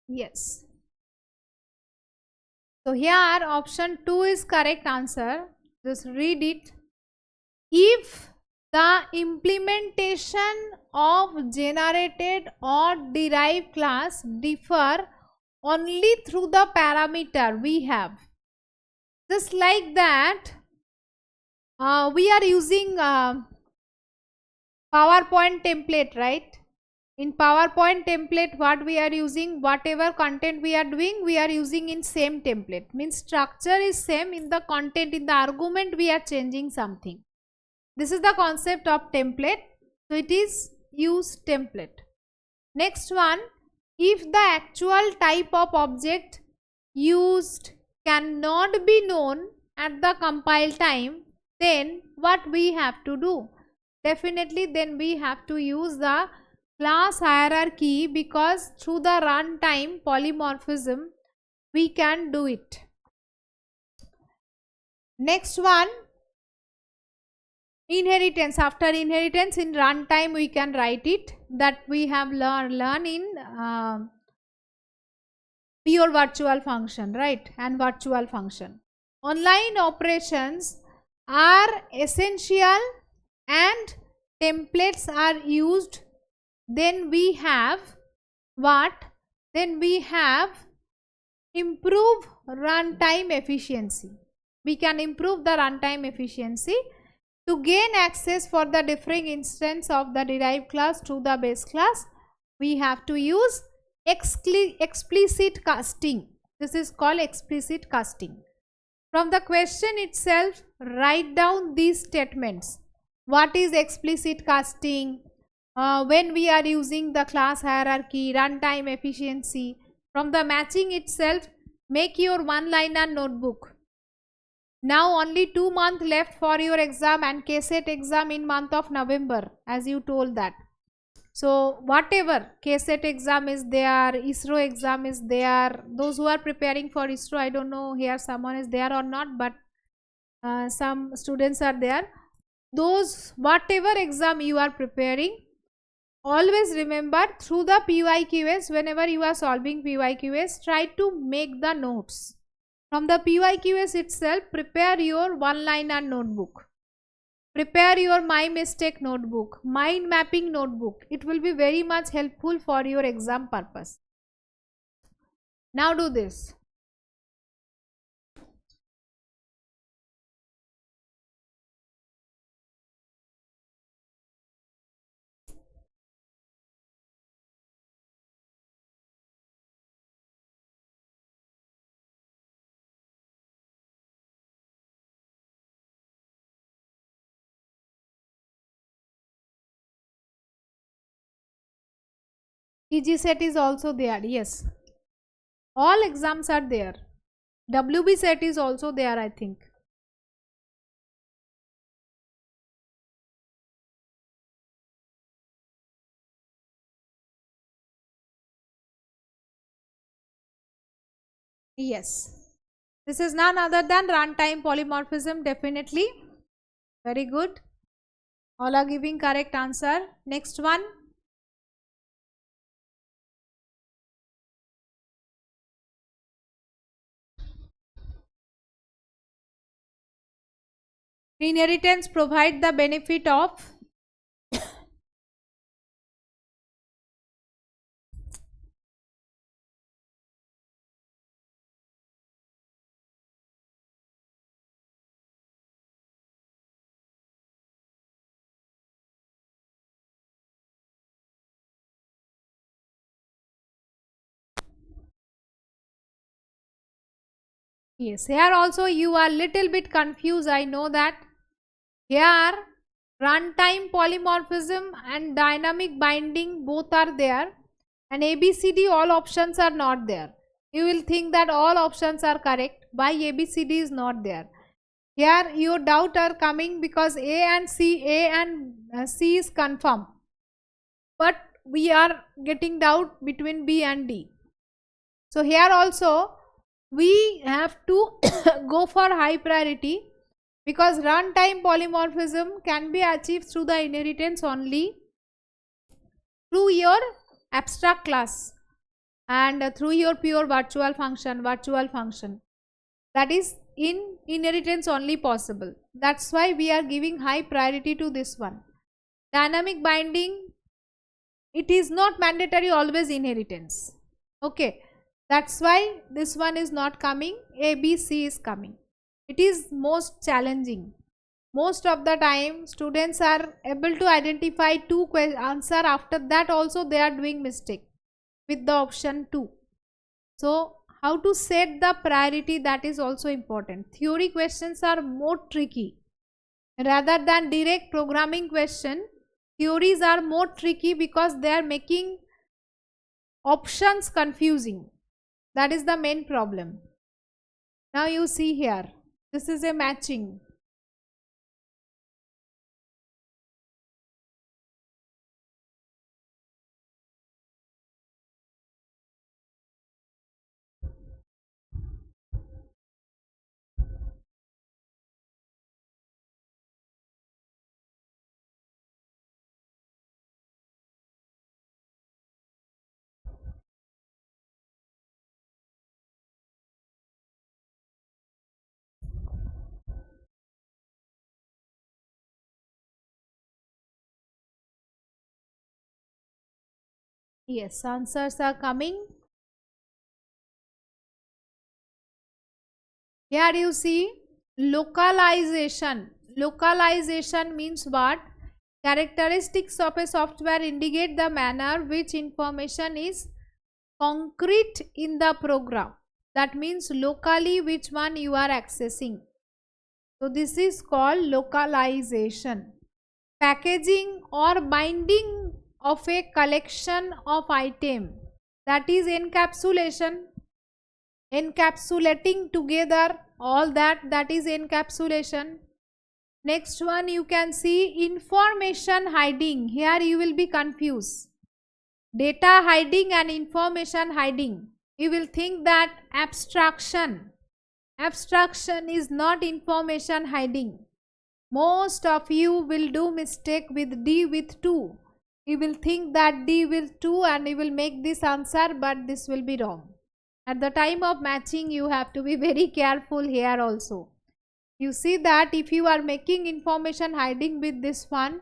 Yes. So here option 2 is correct answer. Just read it. If the implementation of generated or derived class differ only through the parameter we have. Just like that, we are using PowerPoint template, right? In PowerPoint template, what we are using, whatever content we are doing, we are using in same template. Means structure is same, in the content, in the argument we are changing something. This is the concept of template. So it is use template. Next one, if the actual type of object used cannot be known at the compile time, then what we have to do? Definitely then we have to use the class hierarchy, because through the runtime polymorphism we can do it. Next one, inheritance. After inheritance, in runtime we can write it, that we have learn in pure virtual function, right, and virtual function. Online operations are essential and templates are used. Then we have what? Then we have improve runtime efficiency. We can improve the runtime efficiency to gain access for the differing instance of the derived class to the base class. We have to use explicit casting. This is called explicit casting. From the question itself, write down these statements. What is explicit casting? When we are using the class hierarchy, runtime efficiency. From the matching itself, make your one-liner notebook. Now only 2 months left for your exam and KSET exam in month of November, as you told that. So whatever KSET exam is there, ISRO exam is there, those who are preparing for ISRO, I don't know here someone is there or not, but some students are there. Those whatever exam you are preparing, always remember through the PYQs, whenever you are solving PYQs, try to make the notes. From the PYQs itself, prepare your one-liner notebook. Prepare your my mistake notebook, mind mapping notebook. It will be very much helpful for your exam purpose. Now do this. EG set is also there, yes. All exams are there. WB set is also there, I think. Yes. This is none other than runtime polymorphism, definitely. Very good. All are giving correct answer. Next one. Inheritance provide the benefit of yes. Here also you are little bit confused. I know that. Here runtime polymorphism and dynamic binding both are there, and ABCD all options are not there. You will think that all options are correct. Why ABCD is not there? Here your doubt are coming because A and C is confirmed, but we are getting doubt between B and D. So here also we have to go for high priority, because runtime polymorphism can be achieved through the inheritance only through your abstract class and through your pure virtual function. That is in inheritance only possible. That's why we are giving high priority to this one. Dynamic binding, it is not mandatory always inheritance. Okay, that's why this one is not coming. A, B, C is coming. It is most challenging. Most of the time students are able to identify two answer, after that also they are doing mistake with the option 2. So how to set the priority, that is also important. Theory questions are more tricky rather than direct programming question. Theories are more tricky because they are making options confusing. That is the main problem. Now you see here, this is a matching. Yes, answers are coming. Here you see localization. Localization means what? Characteristics of a software indicate the manner which information is concrete in the program. That means locally which one you are accessing. So this is called localization. Packaging or binding of a collection of item, that is encapsulation. Encapsulating together all that is encapsulation. Next one you can see information hiding. Here you will be confused. Data hiding and information hiding. You will think that abstraction. Abstraction is not information hiding. Most of you will do mistake with D with 2. You will think that D with 2 and you will make this answer, but this will be wrong. At the time of matching you have to be very careful here also. You see that if you are making information hiding with this one,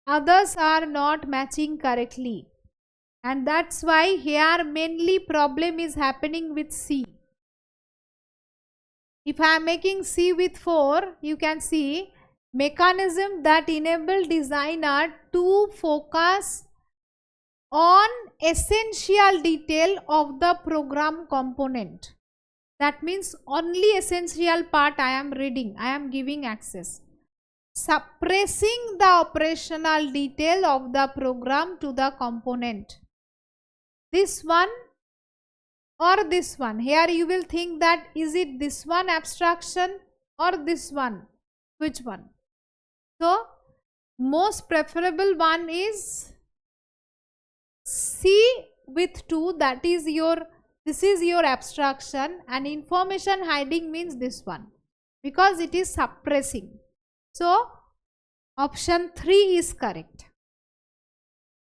others are not matching correctly. And that's why here mainly problem is happening with C. If I am making C with 4, you can see mechanism that enable designer to focus on essential detail of the program component. That means only essential part I am reading, I am giving access. Suppressing the operational detail of the program to the component. This one or this one. Here you will think that is it this one abstraction or this one? Which one? So most preferable one is C with 2, that is this is your abstraction, and information hiding means this one because it is suppressing. So option 3 is correct.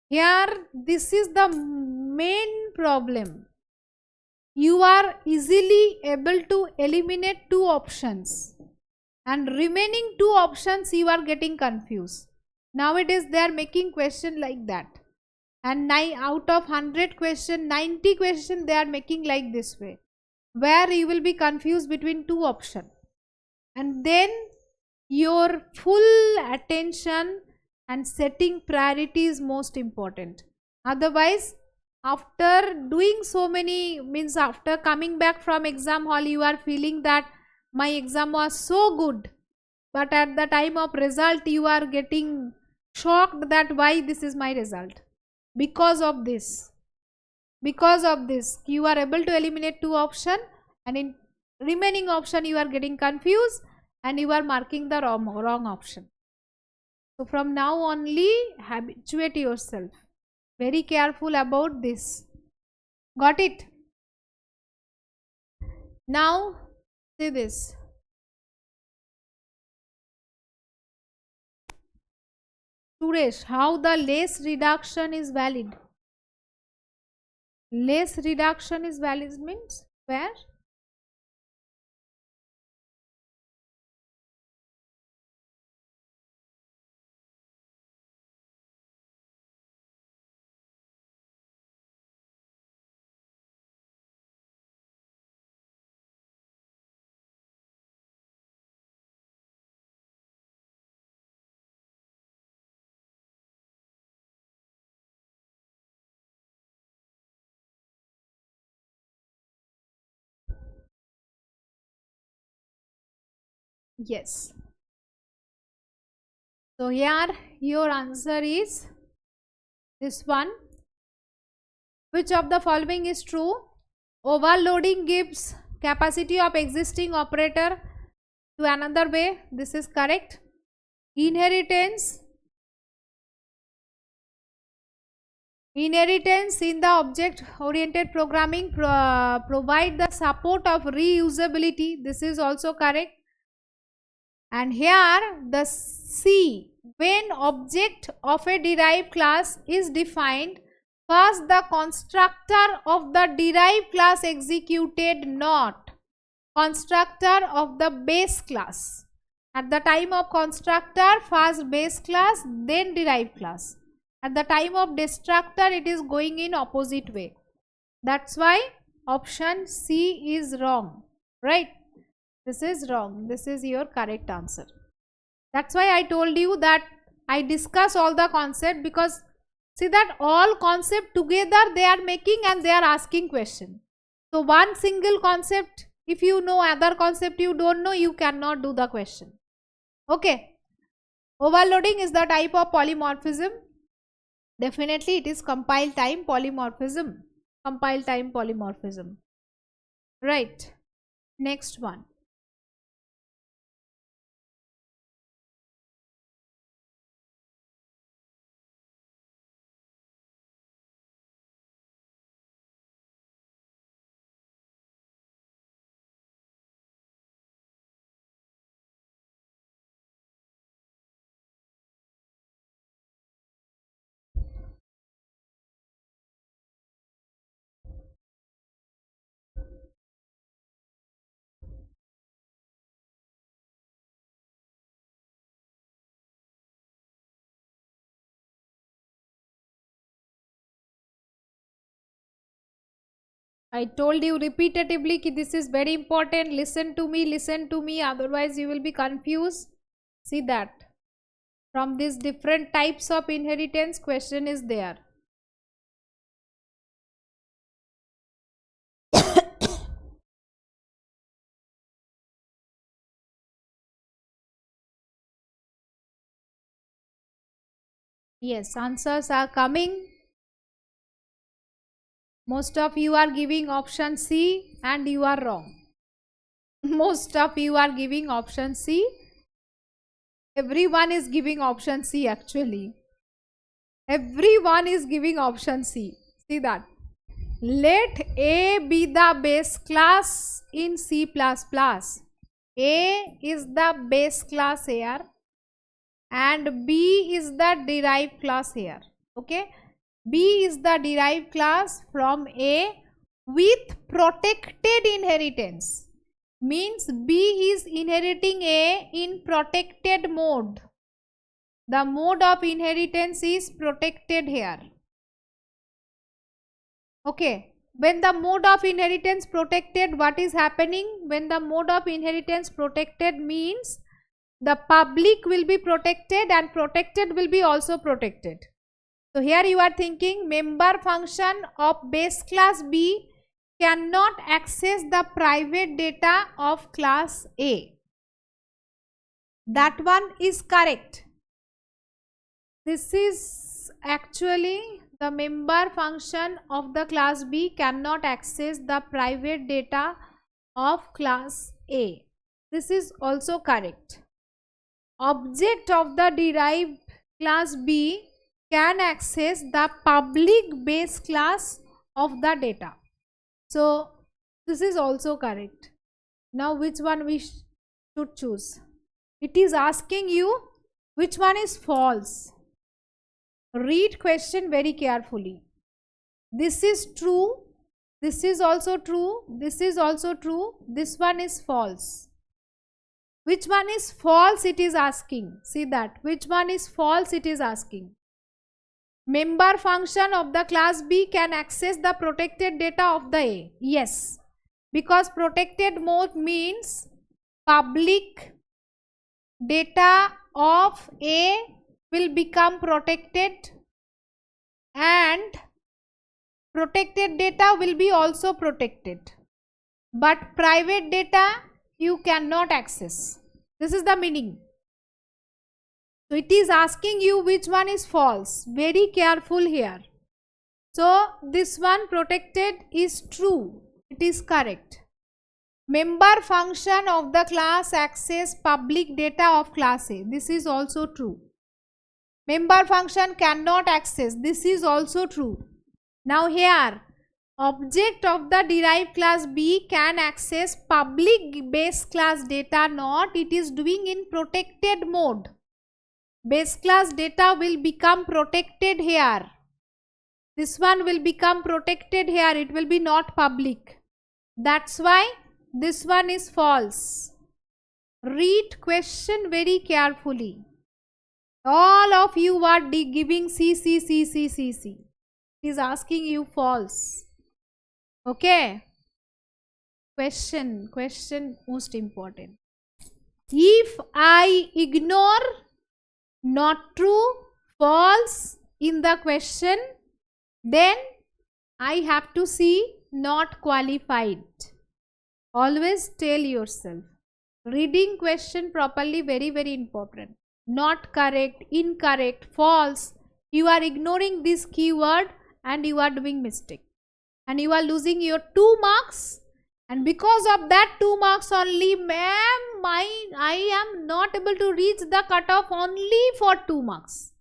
Here this is the main problem. You are easily able to eliminate 2 options and remaining 2 options you are getting confused. Nowadays they are making question like that. And 9 out of 100 question, 90 question they are making like this way, where you will be confused between 2 options. And then your full attention and setting priority is most important. Otherwise, after doing so many, means after coming back from exam hall, you are feeling that my exam was so good, but at the time of result you are getting shocked that why this is my result. Because of this you are able to eliminate 2 options, and in remaining option you are getting confused and you are marking the wrong option. So from now only habituate yourself, very careful about this. Got it? Now see this. Suresh, how the less reduction is valid? Less reduction is valid means where? Yes. So here your answer is this one. Which of the following is true? Overloading gives capacity of existing operator to another way. This is correct. Inheritance in the object oriented programming provide the support of reusability. This is also correct. And here the C, when object of a derived class is defined, first the constructor of the derived class executed, not constructor of the base class. At the time of constructor, first base class, then derived class. At the time of destructor, it is going in opposite way. That's why option C is wrong, right? This is wrong. This is your correct answer. That's why I told you that I discuss all the concept, because see that all concept together they are making and they are asking question. So one single concept, if you know other concept you don't know, you cannot do the question. Okay. Overloading is the type of polymorphism. Definitely it is compile time polymorphism. Compile time polymorphism. Right. Next one. I told you repetitively that this is very important. Listen to me, otherwise you will be confused. See that from these different types of inheritance question is there. Yes, answers are coming. Most of you are giving option C and you are wrong. Most of you are giving option C. Everyone is giving option C actually. Everyone is giving option C. See that. Let A be the base class in C++. A is the base class here and B is the derived class here. Okay. B is the derived class from A with protected inheritance. Means B is inheriting A in protected mode. The mode of inheritance is protected here. Okay. When the mode of inheritance protected, what is happening? When the mode of inheritance protected means the public will be protected and protected will be also protected. So here you are thinking member function of base class B cannot access the private data of class A. That one is correct. This is actually the member function of the class B cannot access the private data of class A. This is also correct. Object of the derived class B can access the public base class of the data. So this is also correct. Now which one we should choose? It is asking you which one is false. Read question very carefully. This is true. This is also true. This is also true. This one is false. Which one is false it is asking. See that. Which one is false it is asking. Member function of the class B can access the protected data of the A. Yes. Because protected mode means public data of A will become protected and protected data will be also protected. But private data you cannot access. This is the meaning. So it is asking you which one is false. Very careful here. So this one protected is true. It is correct. Member function of the class access public data of class A. This is also true. Member function cannot access. This is also true. Now here, object of the derived class B can access public base class data not. It is doing in protected mode. Base class data will become protected here. This one will become protected here. It will be not public. That's why this one is false. Read question very carefully. All of you are giving C. It is asking you false. Okay. Question most important. If I ignore not true, false in the question, then I have to see not qualified. Always tell yourself. Reading question properly, very, very important. Not correct, incorrect, false. You are ignoring this keyword and you are doing mistake. And you are losing your 2 marks. And because of that 2 marks only, ma'am, I am not able to reach the cutoff only for 2 marks.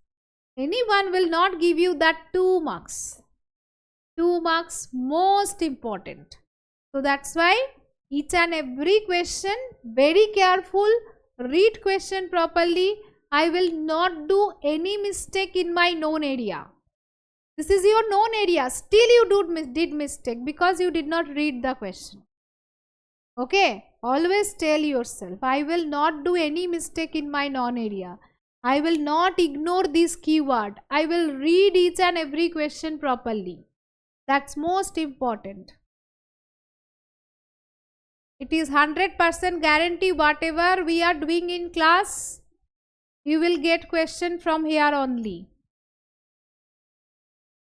Anyone will not give you that 2 marks. 2 marks most important. So that's why each and every question, very careful, read question properly. I will not do any mistake in my known area. This is your known area. Still you did mistake because you did not read the question. Okay. Always tell yourself, I will not do any mistake in my known area. I will not ignore this keyword. I will read each and every question properly. That's most important. It is 100% guarantee whatever we are doing in class, you will get question from here only.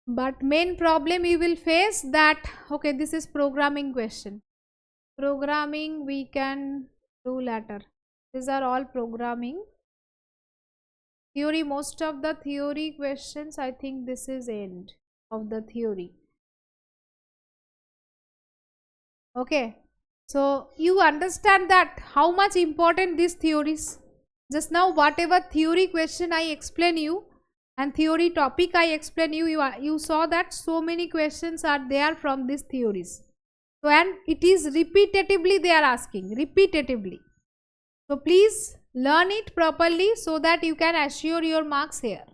But main problem you will face that, okay, this is programming question. Programming we can do later. These are all programming. Theory, most of the theory questions, I think this is end of the theory. Okay. So you understand that how much important this theory is. Just now whatever theory question I explain you and theory topic I explain you, you saw that so many questions are there from these theories. So and it is repetitively they are asking, repetitively. So please learn it properly so that you can assure your marks here.